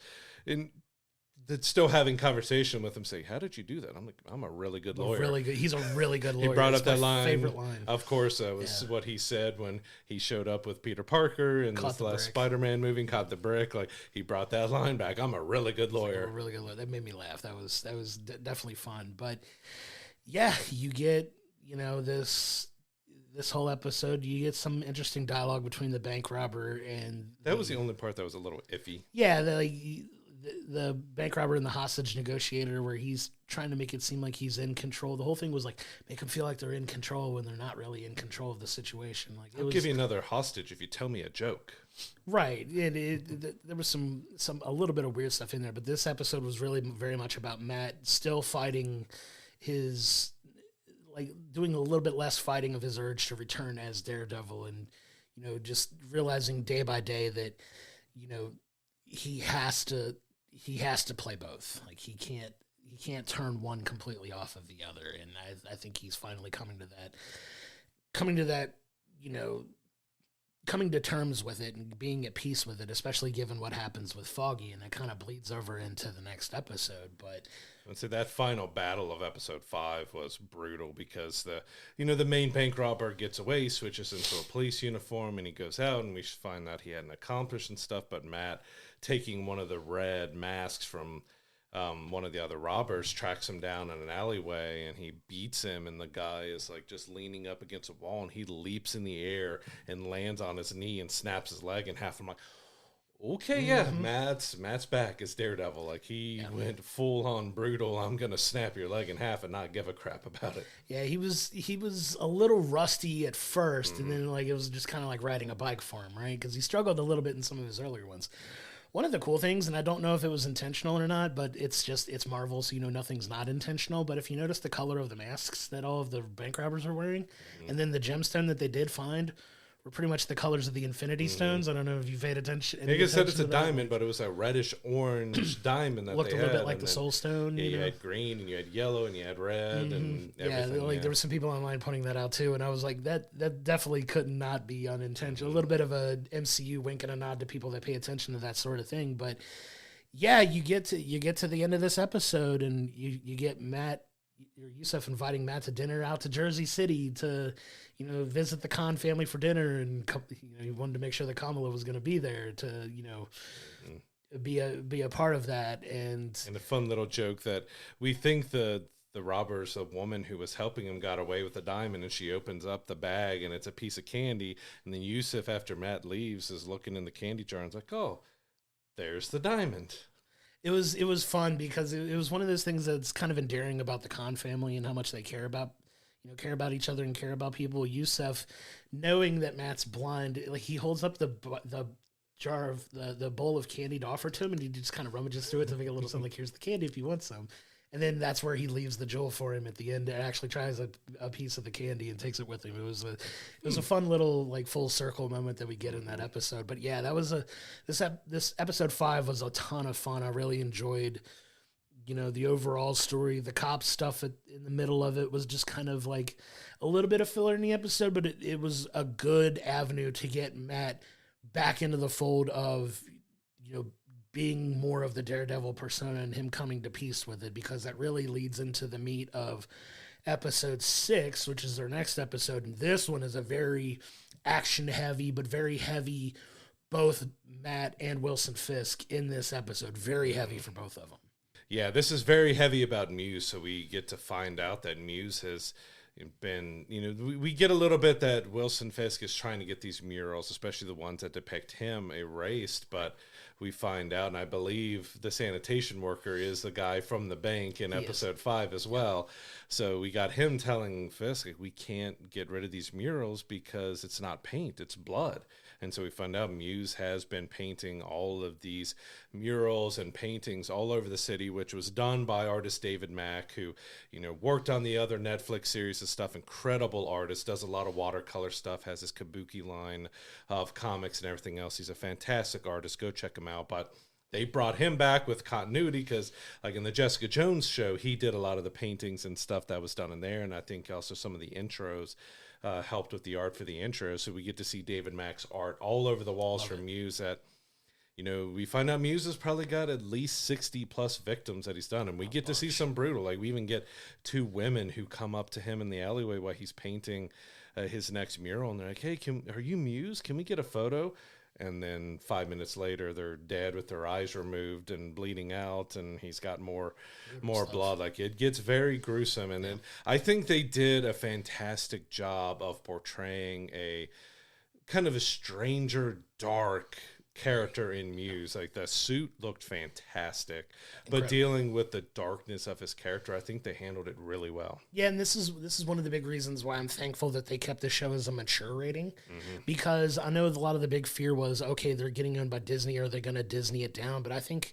still having conversation with him, say, how did you do that? I'm like, I'm a really good lawyer. Really good. He's a really good lawyer. He brought up that line. Favorite line. Of course, that was what he said when he showed up with Peter Parker in this last Spider-Man movie, caught the brick. Like, he brought that line back. I'm a really good lawyer. A really good lawyer. That made me laugh. That was definitely fun. But yeah, you get, this whole episode, you get some interesting dialogue between the bank robber and that was the only part that was a little iffy. Yeah, the bank robber and the hostage negotiator, where he's trying to make it seem like he's in control. The whole thing was like, make them feel like they're in control when they're not really in control of the situation. Like, I'll give you another hostage if you tell me a joke. Right. There was a little bit of weird stuff in there, but this episode was really very much about Matt still fighting his, like, doing a little bit less fighting of his urge to return as Daredevil, and just realizing day by day that he has to play both. Like, he can't turn one completely off of the other, and I think he's finally coming to terms with it and being at peace with it, especially given what happens with Foggy, and it kind of bleeds over into the next episode. But I'd say that final battle of episode 5 was brutal, because the main bank robber gets away, switches into a police uniform, and he goes out, and we find that he hadn't accomplished and stuff. But Matt, taking one of the red masks from one of the other robbers tracks him down in an alleyway and he beats him, and the guy is like just leaning up against a wall, and he leaps in the air and lands on his knee and snaps his leg in half. I'm like, okay, yeah, Matt's back as Daredevil. Like, he went full on brutal. I'm gonna snap your leg in half and not give a crap about it. Yeah, he was a little rusty at first, and then like it was just kind of like riding a bike for him, right? Because he struggled a little bit in some of his earlier ones. One of the cool things, and I don't know if it was intentional or not, but it's Marvel, so nothing's not intentional. But if you notice the color of the masks that all of the bank robbers are wearing, and then the gemstone that they did find were pretty much the colors of the Infinity Stones. I don't know if you paid attention. I think it said it's a diamond, but it was a reddish orange diamond that looked they a little had, bit like the Soul Stone. Yeah, you had green and you had yellow and you had red and everything. There were some people online pointing that out too, and I was like, that definitely could not be unintentional. A little bit of a MCU wink and a nod to people that pay attention to that sort of thing. But yeah, you get to the end of this episode, and you get Yusuf inviting Matt to dinner out to Jersey City to, visit the Khan family for dinner, and he wanted to make sure that Kamala was going to be there to, be a part of that, and a fun little joke that we think the robbers, a woman who was helping him, got away with the diamond, and she opens up the bag and it's a piece of candy, and then Yusuf, after Matt leaves, is looking in the candy jar and is like, oh, there's the diamond. It was fun because it was one of those things that's kind of endearing about the Khan family and how much they care about each other and care about people. Yusuf, knowing that Matt's blind, like, he holds up the jar of the bowl of candy to offer to him, and he just kind of rummages through it to make a little sound like, here's the candy if you want some. And then that's where he leaves the jewel for him at the end and actually tries a piece of the candy and takes it with him. It was a fun little like full circle moment that we get in that episode. But yeah, that was this episode 5 was a ton of fun. I really enjoyed, the overall story. The cop stuff in the middle of it was just kind of like a little bit of filler in the episode, but it was a good avenue to get Matt back into the fold of, being more of the Daredevil persona and him coming to peace with it, because that really leads into the meat of episode 6, which is their next episode. And this one is a very action heavy, but very heavy, both Matt and Wilson Fisk in this episode. Very heavy for both of them. Yeah, this is very heavy about Muse, so we get to find out that Muse has been, we get a little bit that Wilson Fisk is trying to get these murals, especially the ones that depict him, erased, but we find out, and I believe the sanitation worker is the guy from the bank in episode 5 as well. So we got him telling Fisk, we can't get rid of these murals because it's not paint, it's blood. And so we find out Muse has been painting all of these murals and paintings all over the city, which was done by artist David Mack, who, worked on the other Netflix series and stuff. Incredible artist, does a lot of watercolor stuff, has his Kabuki line of comics and everything else. He's a fantastic artist. Go check him out. But they brought him back with continuity because, like in the Jessica Jones show, he did a lot of the paintings and stuff that was done in there. And I think also some of the intros helped with the art for the intro. So we get to see David Mack's art all over the walls from Muse that, we find out Muse has probably got at least 60 plus victims that he's done. And we get to see some brutal, like we even get 2 women who come up to him in the alleyway while he's painting his next mural. And they're like, hey, are you Muse? Can we get a photo? And then 5 minutes later, they're dead with their eyes removed and bleeding out, and he's got more blood. Like, it gets very gruesome. And then I think they did a fantastic job of portraying a kind of a stranger, dark character in Muse. Like, the suit looked fantastic, but dealing with the darkness of his character, I think they handled it really well. Yeah, and this is one of the big reasons why I'm thankful that they kept the show as a mature rating, because I know a lot of the big fear was, okay, they're getting owned by Disney, are they going to Disney it down? But I think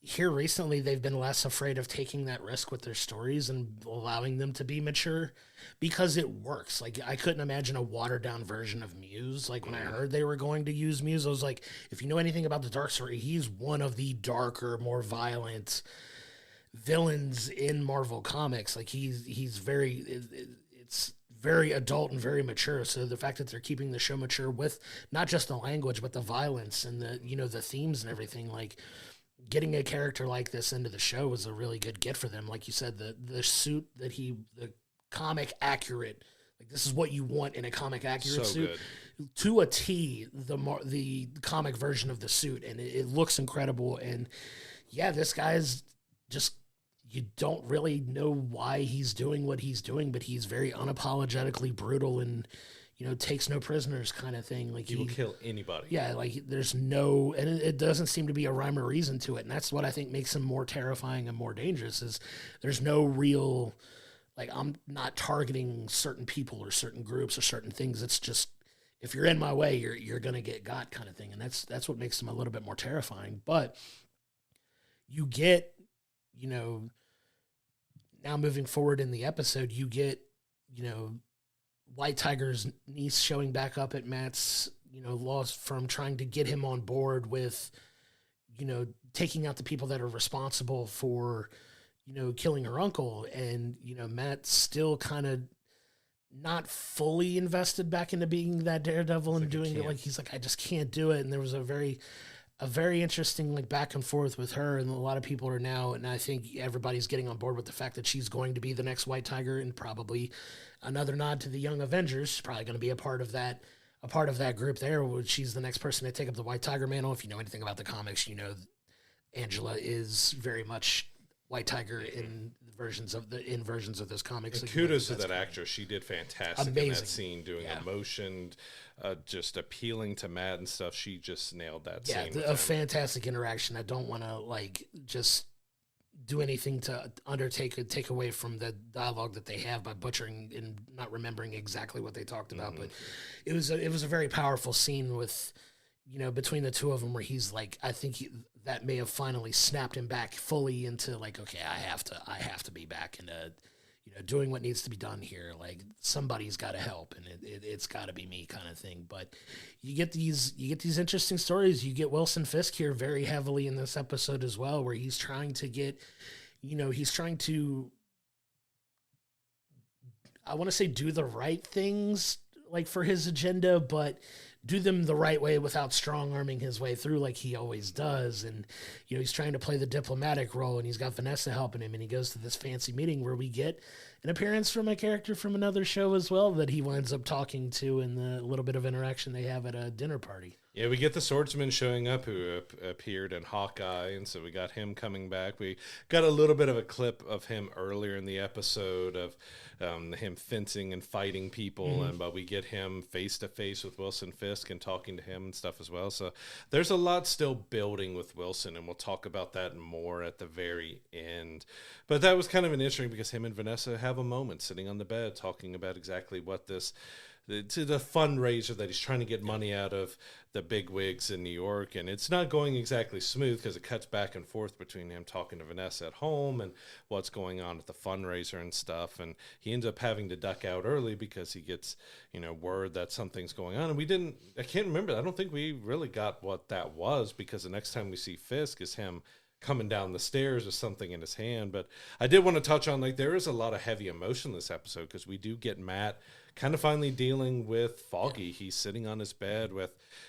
here recently they've been less afraid of taking that risk with their stories and allowing them to be mature, because it works. Like, I couldn't imagine a watered down version of Muse. Like, when I heard they were going to use Muse, I was like, if you know anything about the dark story, he's one of the darker, more violent villains in Marvel Comics. Like, he's very, it's very adult and very mature. So the fact that they're keeping the show mature with not just the language, but the violence and the, the themes and everything, like, getting a character like this into the show was a really good get for them. Like you said, the suit that the comic accurate, like, this is what you want in a comic accurate suit. Good. To a T, the comic version of the suit, and it looks incredible. And yeah, this guy's just, you don't really know why he's doing what he's doing, but he's very unapologetically brutal and, takes no prisoners kind of thing. Like He will kill anybody. yeah, like there's no, and it doesn't seem to be a rhyme or reason to it. And that's what I think makes him more terrifying and more dangerous is there's no real, like, I'm not targeting certain people or certain groups or certain things. It's just, if you're in my way, you're going to get got kind of thing. And that's what makes him a little bit more terrifying. But you get, now moving forward in the episode, you get, White Tiger's niece showing back up at Matt's, loss from trying to get him on board with, taking out the people that are responsible for, killing her uncle. And, Matt's still kind of not fully invested back into being that Daredevil and doing it. Like, he's like, I just can't do it. And there was a very interesting like back and forth with her, and a lot of people are now, and I think everybody's getting on board with the fact that she's going to be the next White Tiger, and probably another nod to the Young Avengers. She's probably going to be a part of that group there. Where she's the next person to take up the White Tiger mantle. If you know anything about the comics, Angela is very much White Tiger in versions of those comics. And kudos to that actress. She did fantastic in that scene, doing emotion, just appealing to Matt and stuff. She just nailed that scene. Yeah, a fantastic interaction. I don't want to just do anything to take away from the dialogue that they have by butchering and not remembering exactly what they talked about. Mm-hmm. But it was a very powerful scene with, between the two of them, where he's like, I think that may have finally snapped him back fully into like, okay, I have to be back into, doing what needs to be done here. Like, somebody's got to help, and it's got to be me, kind of thing. But you get these interesting stories. You get Wilson Fisk here very heavily in this episode as well, where he's trying to get, I want to say do the right things like for his agenda, but do them the right way without strong-arming his way through like he always does. And, he's trying to play the diplomatic role, and he's got Vanessa helping him, and he goes to this fancy meeting where we get an appearance from a character from another show as well that he winds up talking to in the little bit of interaction they have at a dinner party. Yeah, we get the swordsman showing up who appeared in Hawkeye, and so we got him coming back. We got a little bit of a clip of him earlier in the episode of him fencing and fighting people, but we get him face-to-face with Wilson Fisk and talking to him and stuff as well. So there's a lot still building with Wilson, and we'll talk about that more at the very end. But that was kind of an interesting because him and Vanessa have a moment sitting on the bed talking about exactly what to the fundraiser that he's trying to get money out of the big wigs in New York. And it's not going exactly smooth because it cuts back and forth between him talking to Vanessa at home and what's going on at the fundraiser and stuff. And he ends up having to duck out early because he gets, word that something's going on. And I can't remember. I don't think we really got what that was, because the next time we see Fisk is him coming down the stairs with something in his hand. But I did want to touch on, there is a lot of heavy emotion in this episode, because we do get Matt kind of finally dealing with Foggy. He's sitting on his bed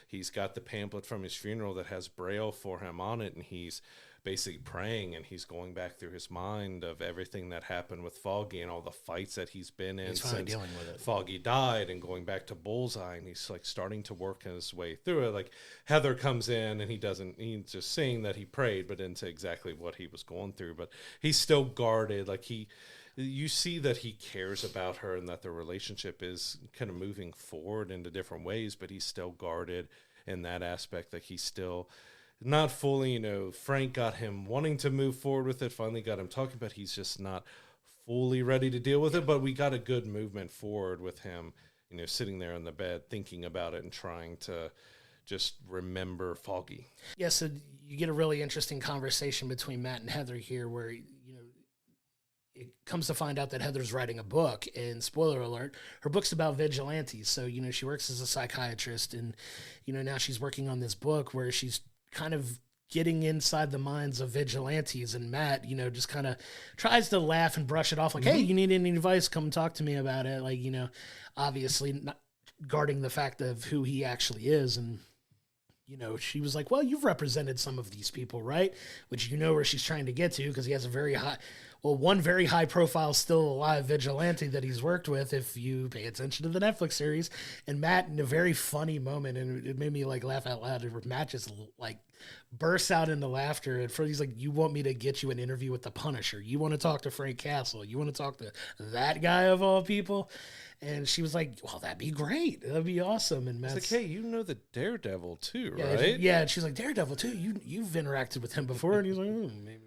he's got the pamphlet from his funeral that has Braille for him on it, and he's basically praying, and he's going back through his mind of everything that happened with Foggy and all the fights that he's been in since dealing with it. Foggy died, and going back to Bullseye, and he's starting to work his way through it. Heather comes in, and he's just saying that he prayed, but into exactly what he was going through. But he's still guarded. You see that he cares about her and that their relationship is kind of moving forward into different ways, but he's still guarded in that aspect. He's still not fully, Frank got him wanting to move forward with it, finally got him talking, but he's just not fully ready to deal with it. But we got a good movement forward with him, sitting there on the bed, thinking about it and trying to just remember Foggy. Yeah, so you get a really interesting conversation between Matt and Heather here where, it comes to find out that Heather's writing a book, and spoiler alert, her book's about vigilantes. So, she works as a psychiatrist, and, now she's working on this book where she's kind of getting inside the minds of vigilantes, and Matt, just kind of tries to laugh and brush it off hey, you need any advice? Come talk to me about it. Obviously not guarding the fact of who he actually is. And, she was like, well, you've represented some of these people, right? Which where she's trying to get to, because he has a very high, well, one very high profile, still alive vigilante that he's worked with, if you pay attention to the Netflix series. And Matt, in a very funny moment, and it made me like laugh out loud, Matt just like bursts out into laughter. And he's like, "You want me to get you an interview with the Punisher? You want to talk to Frank Castle? You want to talk to that guy of all people?" And she was like, "Well, that'd be great. That'd be awesome." And Matt's like, "Hey, you know the Daredevil too, yeah, right?" Yeah, and she's like, "Daredevil too. You've interacted with him before." And he's like, "Maybe."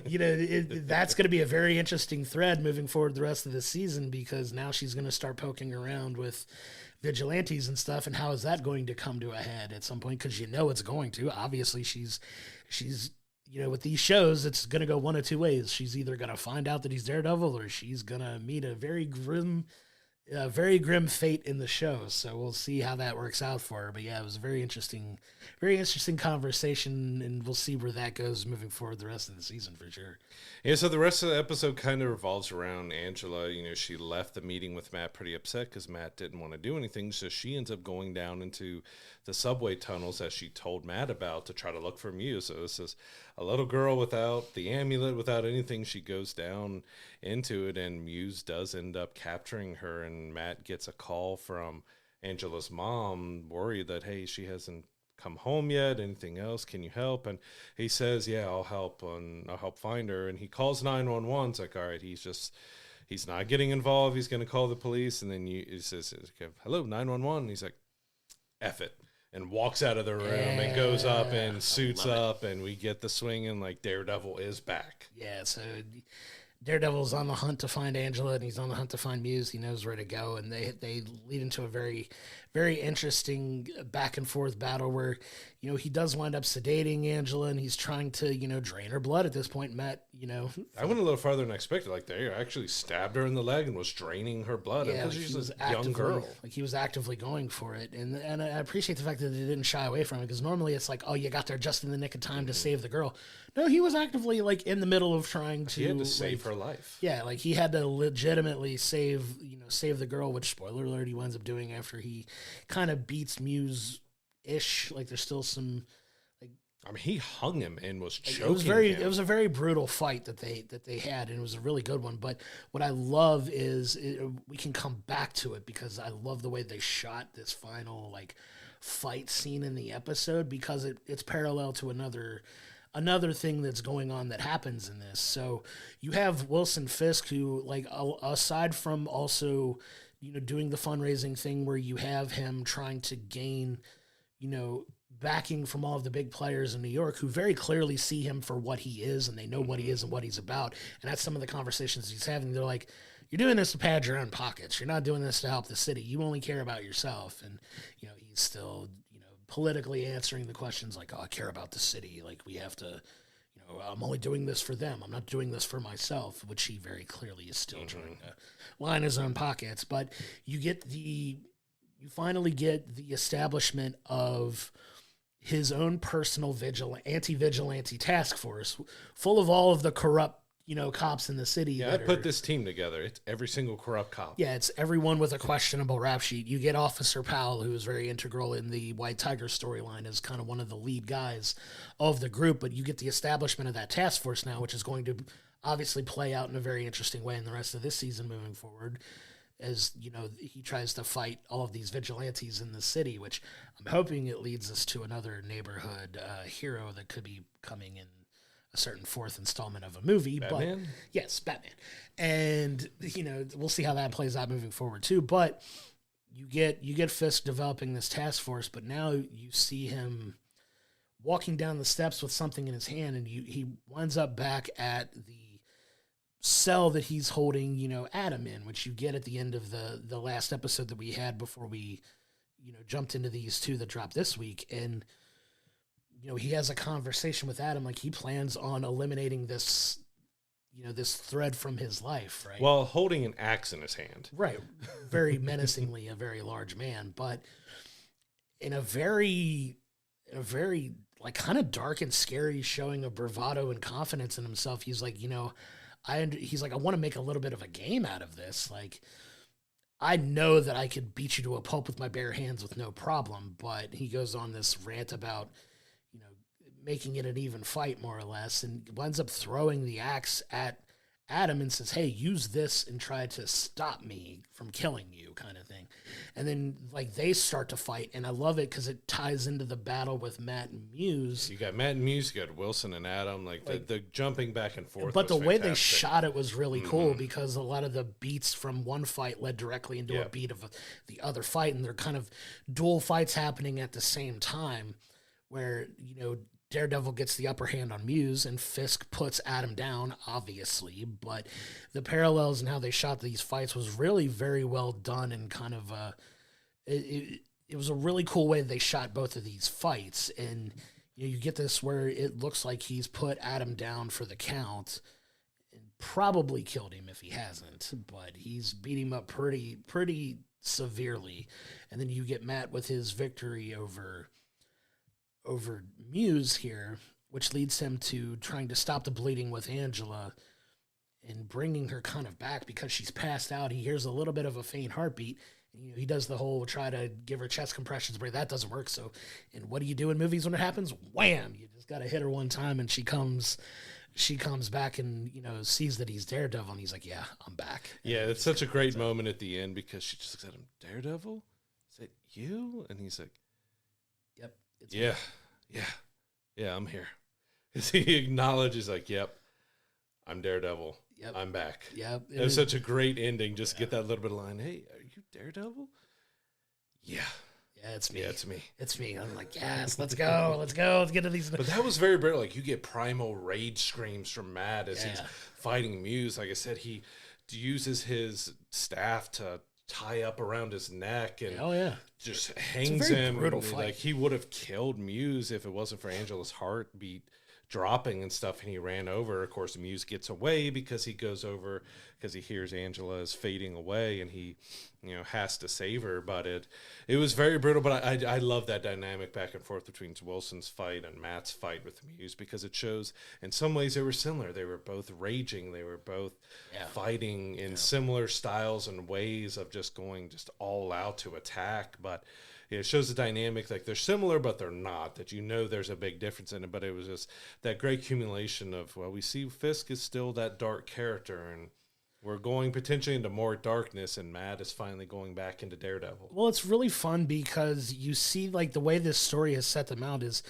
You know, that's going to be a very interesting thread moving forward the rest of the season, because now she's going to start poking around with vigilantes and stuff. And how is that going to come to a head at some point? Because you know it's going to. Obviously, she's you know, with these shows, it's going to go one of two ways. She's either going to find out that he's Daredevil, or she's going to meet a very grim fate in the show. So we'll see how that works out for her. But yeah, it was a very interesting conversation, and we'll see where that goes moving forward the rest of the season for sure. Yeah, so the rest of the episode kind of revolves around Angela. You know, she left the meeting with Matt pretty upset because Matt didn't want to do anything. So she ends up going down into the subway tunnels, as she told Matt about, to try to look for Muse. So this is a little girl without the amulet, without anything. She goes down into it, and Muse does end up capturing her. And Matt gets a call from Angela's mom, worried that, hey, she hasn't come home yet. Anything else? Can you help? And he says, yeah, I'll help, and I'll help find her. And he calls 911. It's like, all right, he's not getting involved. He's going to call the police. And then he says, hello, 911. And he's like, F it. And walks out of the room and goes up and suits up. And we get the swinging like Daredevil is back. Yeah. So Daredevil's on the hunt to find Angela, and he's on the hunt to find Muse. He knows where to go, and they lead into a very, very interesting back and forth battle where, you know, he does wind up sedating Angela, and he's trying to, you know, drain her blood at this point. Matt, you know, I went a little farther than I expected. Like, they actually stabbed her in the leg and was draining her blood. Yeah, because she's a young girl. Like, he was actively going for it, and I appreciate the fact that they didn't shy away from it, because normally it's like, oh, you got there just in the nick of time to save the girl. No, he was actively like in the middle of trying to. He had to save her life. Yeah, like he had to legitimately save the girl. Which, spoiler alert, he winds up doing after he kind of beats Muse-ish. Like, there's still some. Like, I mean, he hung him and was choking him. It was a very brutal fight that they had, and it was a really good one. But what I love is we can come back to it, because I love the way they shot this final like fight scene in the episode, because it's parallel to another thing that's going on that happens in this. So you have Wilson Fisk, who, like, aside from also, you know, doing the fundraising thing where you have him trying to gain, you know, backing from all of the big players in New York, who very clearly see him for what he is, and they know what he is and what he's about. And that's some of the conversations he's having. They're like, you're doing this to pad your own pockets. You're not doing this to help the city. You only care about yourself. And, you know, he's still, you know, politically answering the questions like, oh, I care about the city. Like, we have to, you know, I'm only doing this for them. I'm not doing this for myself, which he very clearly is still trying to line his own pockets. But you finally get the establishment of his own personal anti-vigilante task force full of all of the corrupt, you know, cops in the city. Yeah, I put this team together. It's every single corrupt cop. Yeah, it's everyone with a questionable rap sheet. You get Officer Powell, who is very integral in the White Tiger storyline, as kind of one of the lead guys of the group. But you get the establishment of that task force now, which is going to obviously play out in a very interesting way in the rest of this season moving forward, as, you know, he tries to fight all of these vigilantes in the city, which I'm hoping it leads us to another neighborhood hero that could be coming in a certain fourth installment of a movie. Batman? But yes, Batman. And, you know, we'll see how that plays out moving forward too. But you get Fisk developing this task force, but now you see him walking down the steps with something in his hand, and he winds up back at the cell that he's holding, you know, Adam in, which you get at the end of the last episode that we had before we, you know, jumped into these two that dropped this week. And, you know, he has a conversation with Adam, like he plans on eliminating this, you know, this thread from his life, right? While holding an axe in his hand. Right. Very menacingly, a very large man, but in a very like kind of dark and scary showing of bravado and confidence in himself. He's like, you know, he's like, I want to make a little bit of a game out of this. Like, I know that I could beat you to a pulp with my bare hands with no problem, but he goes on this rant about, you know, making it an even fight more or less, and winds up throwing the axe at Adam and says, hey, use this and try to stop me from killing you, kind of thing. And then like they start to fight, and I love it because it ties into the battle with Matt and Muse. You got Matt and Muse, you got Wilson and Adam, like the jumping back and forth. But the way they fantastic. shot it was really cool because a lot of the beats from one fight led directly into a beat of the other fight, and they're kind of dual fights happening at the same time, where, you know, Daredevil gets the upper hand on Muse and Fisk puts Adam down, obviously, but the parallels and how they shot these fights was really very well done, and kind of it was a really cool way they shot both of these fights. And you know, you get this where it looks like he's put Adam down for the count and probably killed him if he hasn't, but he's beat him up pretty severely. And then you get Matt with his victory over Muse here, which leads him to trying to stop the bleeding with Angela and bringing her kind of back because she's passed out. He hears a little bit of a faint heartbeat. And, you know, he does the whole try to give her chest compressions, but that doesn't work. So, and what do you do in movies when it happens? Wham! You just got to hit her one time, and she comes back and, you know, sees that he's Daredevil, and he's like, yeah, I'm back. Yeah, it's such a great moment at the end because she just looks at him, Daredevil? Is it you? And he's like, Yep. It's Yeah, I'm here. Because he acknowledges, like, yep, I'm Daredevil. Yep. I'm back. Yep. It was such a great ending. Just get that little bit of line. Hey, are you Daredevil? Yeah. Yeah, it's me. Yeah, it's me. It's me. I'm like, yes, let's go. Let's get to these. But that was very brilliant. Like, you get primal rage screams from Matt as he's fighting Muse. Like I said, he uses his staff to tie up around his neck and just hangs him. Brutal fight. Like, he would have killed Muse if it wasn't for Angela's heartbeat dropping and stuff, and he ran over. Of course, Muse gets away because he goes over because he hears Angela is fading away, and he, you know, has to save her. But it was very brutal. But I love that dynamic back and forth between Wilson's fight and Matt's fight with Muse, because it shows in some ways they were similar. They were both raging. They were both fighting in similar styles and ways of just going just all out to attack. But it shows the dynamic, like they're similar, but they're not, that, you know, there's a big difference in it. But it was just that great accumulation of, well, we see Fisk is still that dark character, and we're going potentially into more darkness, and Matt is finally going back into Daredevil. Well, it's really fun because you see, like, the way this story has set them out is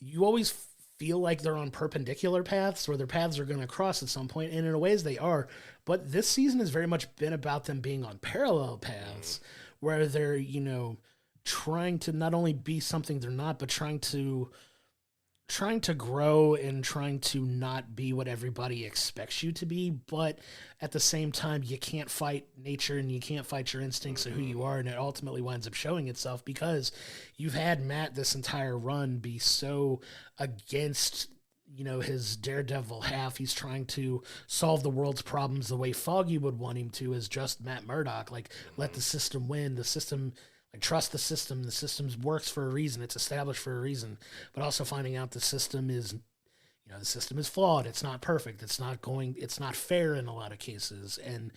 you always feel like they're on perpendicular paths, or their paths are going to cross at some point, and in a ways they are. But this season has very much been about them being on parallel paths, where they're, you know, trying to not only be something they're not, but trying to grow and trying to not be what everybody expects you to be. But at the same time, you can't fight nature and you can't fight your instincts of who you are. And it ultimately winds up showing itself because you've had Matt this entire run be so against, you know, his Daredevil half. He's trying to solve the world's problems the way Foggy would want him to, as just Matt Murdock. Like, let the system win. The system, like, trust the system. The system works for a reason. It's established for a reason. But also finding out the system is, you know, the system is flawed. It's not perfect. It's not fair in a lot of cases. And,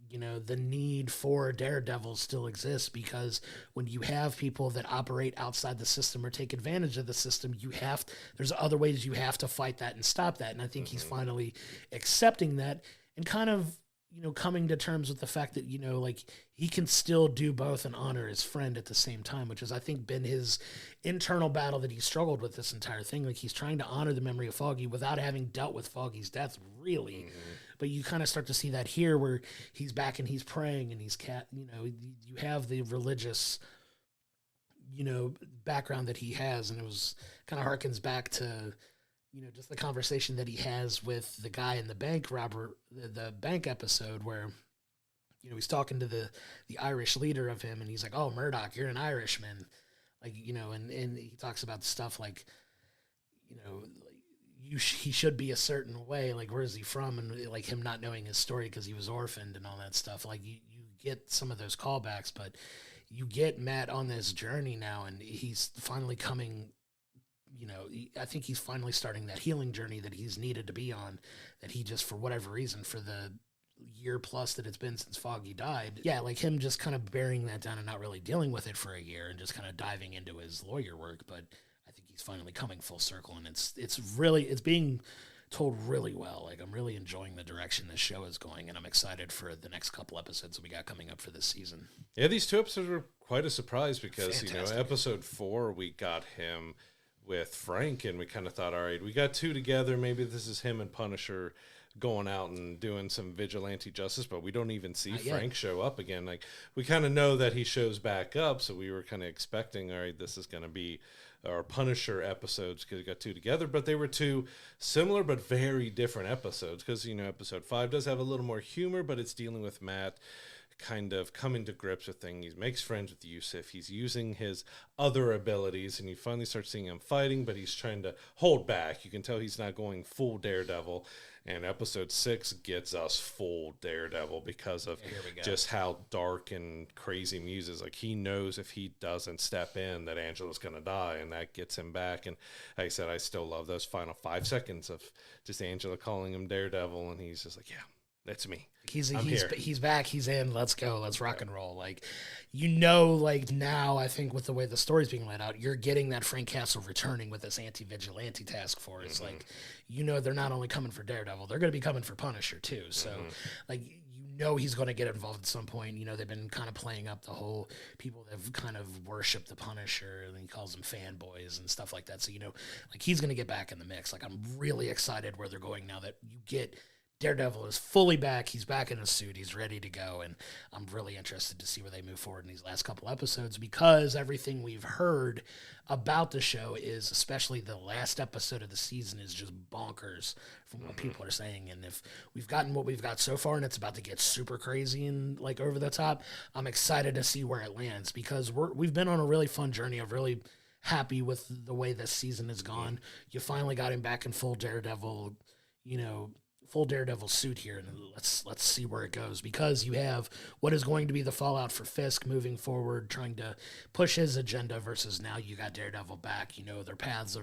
you know, the need for Daredevil still exists, because when you have people that operate outside the system or take advantage of the system, there's other ways you have to fight that and stop that. And I think he's finally accepting that and kind of, you know, coming to terms with the fact that, you know, like, he can still do both and honor his friend at the same time, which has, I think, been his internal battle that he struggled with this entire thing. Like, he's trying to honor the memory of Foggy without having dealt with Foggy's death, really. But you kind of start to see that here, where he's back and he's praying and you know, you have the religious, you know, background that he has. And it was kind of harkens back to, you know, just the conversation that he has with the guy in the bank robber, the bank episode, where, you know, he's talking to the Irish leader of him, and he's like, oh, Murdoch, you're an Irishman. Like, you know, and he talks about stuff like, you know, like, he should be a certain way. Like, where is he from? And like him not knowing his story because he was orphaned and all that stuff. Like, you get some of those callbacks, but you get Matt on this journey now, and he's finally coming, you know, I think he's finally starting that healing journey that he's needed to be on, that he just, for whatever reason, for the year plus that it's been since Foggy died. Yeah, like him just kind of bearing that down and not really dealing with it for a year and just kind of diving into his lawyer work. But I think he's finally coming full circle, and it's being told really well. Like, I'm really enjoying the direction this show is going, and I'm excited for the next couple episodes that we got coming up for this season. Yeah, these 2 episodes were quite a surprise because, Fantastic. episode 4, we got him with Frank, and we kind of thought, all right, we got 2 together. Maybe this is him and Punisher going out and doing some vigilante justice, but we don't even see Frank show up again. Like, we kind of know that he shows back up, so we were kind of expecting, all right, this is going to be our Punisher episodes because we got 2 together, but they were 2 similar but very different episodes because, episode 5 does have a little more humor, but it's dealing with Matt kind of coming to grips with things. He makes friends with Yusuf. He's using his other abilities, and you finally start seeing him fighting, but he's trying to hold back. You can tell he's not going full Daredevil. And episode 6 gets us full Daredevil because of just how dark and crazy Muse is. Like, he knows if he doesn't step in that Angela's going to die, and that gets him back. And like I said, I still love those final 5 seconds of just Angela calling him Daredevil, and he's just like, yeah, that's me. He's back. He's in. Let's go. Let's rock and roll. Like, like now, I think with the way the story's being laid out, you're getting that Frank Castle returning with this anti-vigilante task force. Mm-hmm. Like, they're not only coming for Daredevil, they're going to be coming for Punisher too. So, like, he's going to get involved at some point. They've been kind of playing up the whole people that have kind of worshipped the Punisher, and he calls them fanboys and stuff like that. So, like, he's going to get back in the mix. Like, I'm really excited where they're going now that you get Daredevil is fully back. He's back in his suit. He's ready to go. And I'm really interested to see where they move forward in these last couple episodes, because everything we've heard about the show is, especially the last episode of the season, is just bonkers from what people are saying. And if we've gotten what we've got so far and it's about to get super crazy and like over the top, I'm excited to see where it lands, because we've been on a really fun journey. I'm really happy with the way this season has gone. You finally got him back in full Daredevil, full Daredevil suit here, and let's see where it goes, because you have what is going to be the fallout for Fisk moving forward, trying to push his agenda, versus now you got Daredevil back. Their paths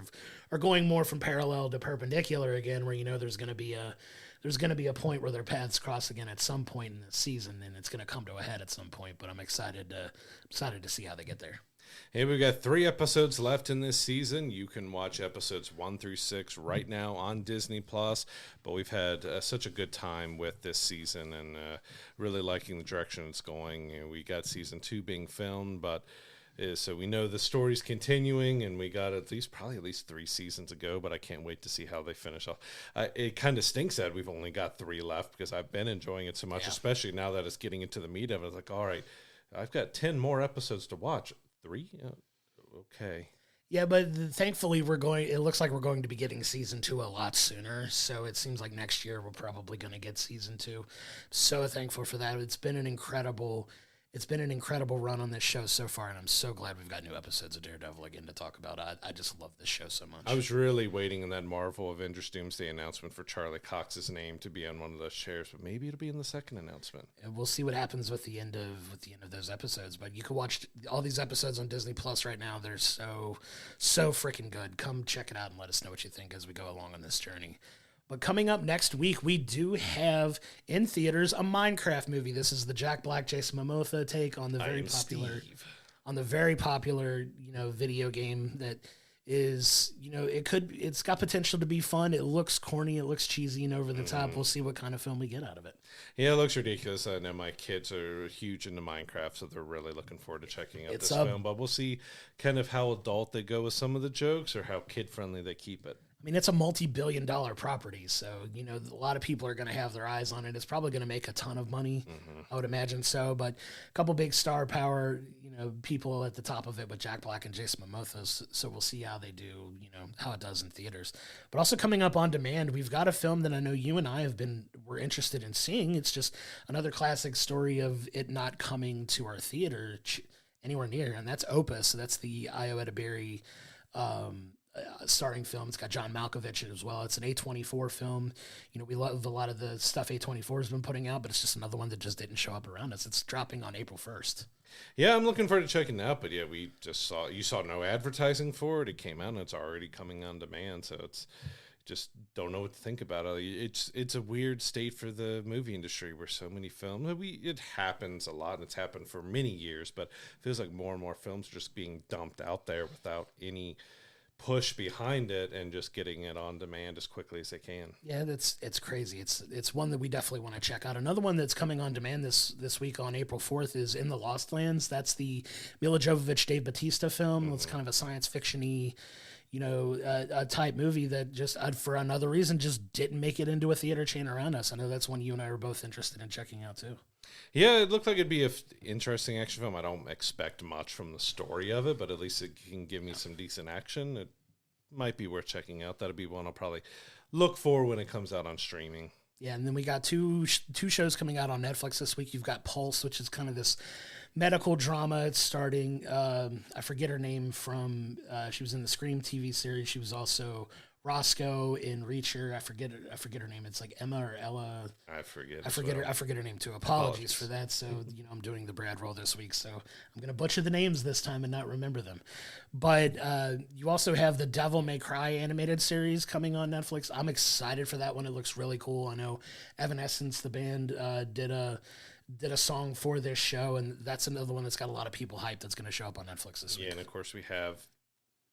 are going more from parallel to perpendicular again, where there's going to be a point where their paths cross again at some point in the season, and it's going to come to a head at some point. But I'm excited to see how they get there. Hey, we've got 3 episodes left in this season. You can watch episodes 1 through 6 right now on Disney Plus. But we've had such a good time with this season, and really liking the direction it's going. We got season 2 being filmed, but so we know the story's continuing, and we got at least 3 seasons ago. But I can't wait to see how they finish off. It kind of stinks that we've only got 3 left, because I've been enjoying it so much, especially now that it's getting into the meat of it. I was like, all right, I've got 10 more episodes to watch. 3? Okay. Yeah, but thankfully it looks like we're going to be getting season 2 a lot sooner. So it seems like next year we're probably going to get season 2. So thankful for that. It's been an incredible run on this show so far, and I'm so glad we've got new episodes of Daredevil again to talk about. I just love this show so much. I was really waiting in that Marvel Avengers Doomsday announcement for Charlie Cox's name to be on one of those chairs, but maybe it'll be in the second announcement. And we'll see what happens with the end of those episodes. But you can watch all these episodes on Disney Plus right now. They're so freaking good. Come check it out and let us know what you think as we go along on this journey. But coming up next week, we do have in theaters a Minecraft movie. This is the Jack Black, Jason Momoa take on the very popular, video game that is, it's got potential to be fun. It looks corny, it looks cheesy and over the top. We'll see what kind of film we get out of it. Yeah, it looks ridiculous. I know my kids are huge into Minecraft, so they're really looking forward to checking out this film. But we'll see kind of how adult they go with some of the jokes, or how kid-friendly they keep it. I mean, it's a multi-billion-dollar property, so, a lot of people are going to have their eyes on it. It's probably going to make a ton of money, I would imagine so, but a couple big star power, people at the top of it with Jack Black and Jason Momoa, so we'll see how they do, how it does in theaters. But also coming up on demand, we've got a film that I know you and I were interested in seeing. It's just another classic story of it not coming to our theater anywhere near, and that's Opus. So that's the Io Edeberry starring film. It's got John Malkovich in it as well. It's an A24 film. We love a lot of the stuff A24 has been putting out, but it's just another one that just didn't show up around us. It's dropping on April 1st. Yeah, I'm looking forward to checking it out, but yeah, you saw no advertising for it. It came out and it's already coming on demand, so it's just don't know what to think about it. It's a weird state for the movie industry where so many films, it happens a lot, and it's happened for many years, but it feels like more and more films are just being dumped out there without any push behind it and just getting it on demand as quickly as they can. Yeah, it's crazy. It's one that we definitely want to check out. Another one that's coming on demand this week on April 4th is In the Lost Lands. That's the Mila Jovovich, Dave Bautista film. It's kind of a science fiction-y, a type movie that just, for another reason, just didn't make it into a theater chain around us. I know that's one you and I are both interested in checking out too. Yeah, it looked like it'd be an interesting action film. I don't expect much from the story of it, but at least it can give me some decent action. It might be worth checking out. That'll be one I'll probably look for when it comes out on streaming. Yeah, and then we got two shows coming out on Netflix this week. You've got Pulse, which is kind of this medical drama. It's starting, I forget her name from, she was in the Scream TV series. She was also Roscoe in Reacher. I forget her name. It's like Emma or Ella. I forget her name too. Apologies for that. So, I'm doing the Brad role this week, so I'm going to butcher the names this time and not remember them. But you also have the Devil May Cry animated series coming on Netflix. I'm excited for that one. It looks really cool. I know Evanescence, the band, did a song for this show, and that's another one that's got a lot of people hyped that's going to show up on Netflix this week. Yeah, and of course we have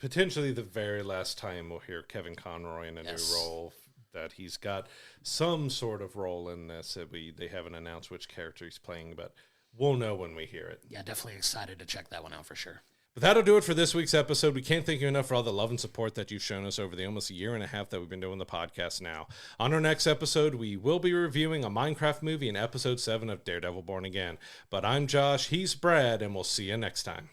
potentially the very last time we'll hear Kevin Conroy in a new role, that he's got some sort of role in this. They haven't announced which character he's playing, but we'll know when we hear it. Yeah, definitely excited to check that one out for sure. But that'll do it for this week's episode. We can't thank you enough for all the love and support that you've shown us over the almost a year and a half that we've been doing the podcast now. On our next episode, we will be reviewing a Minecraft movie in episode 7 of Daredevil Born Again. But I'm Josh, he's Brad, and we'll see you next time.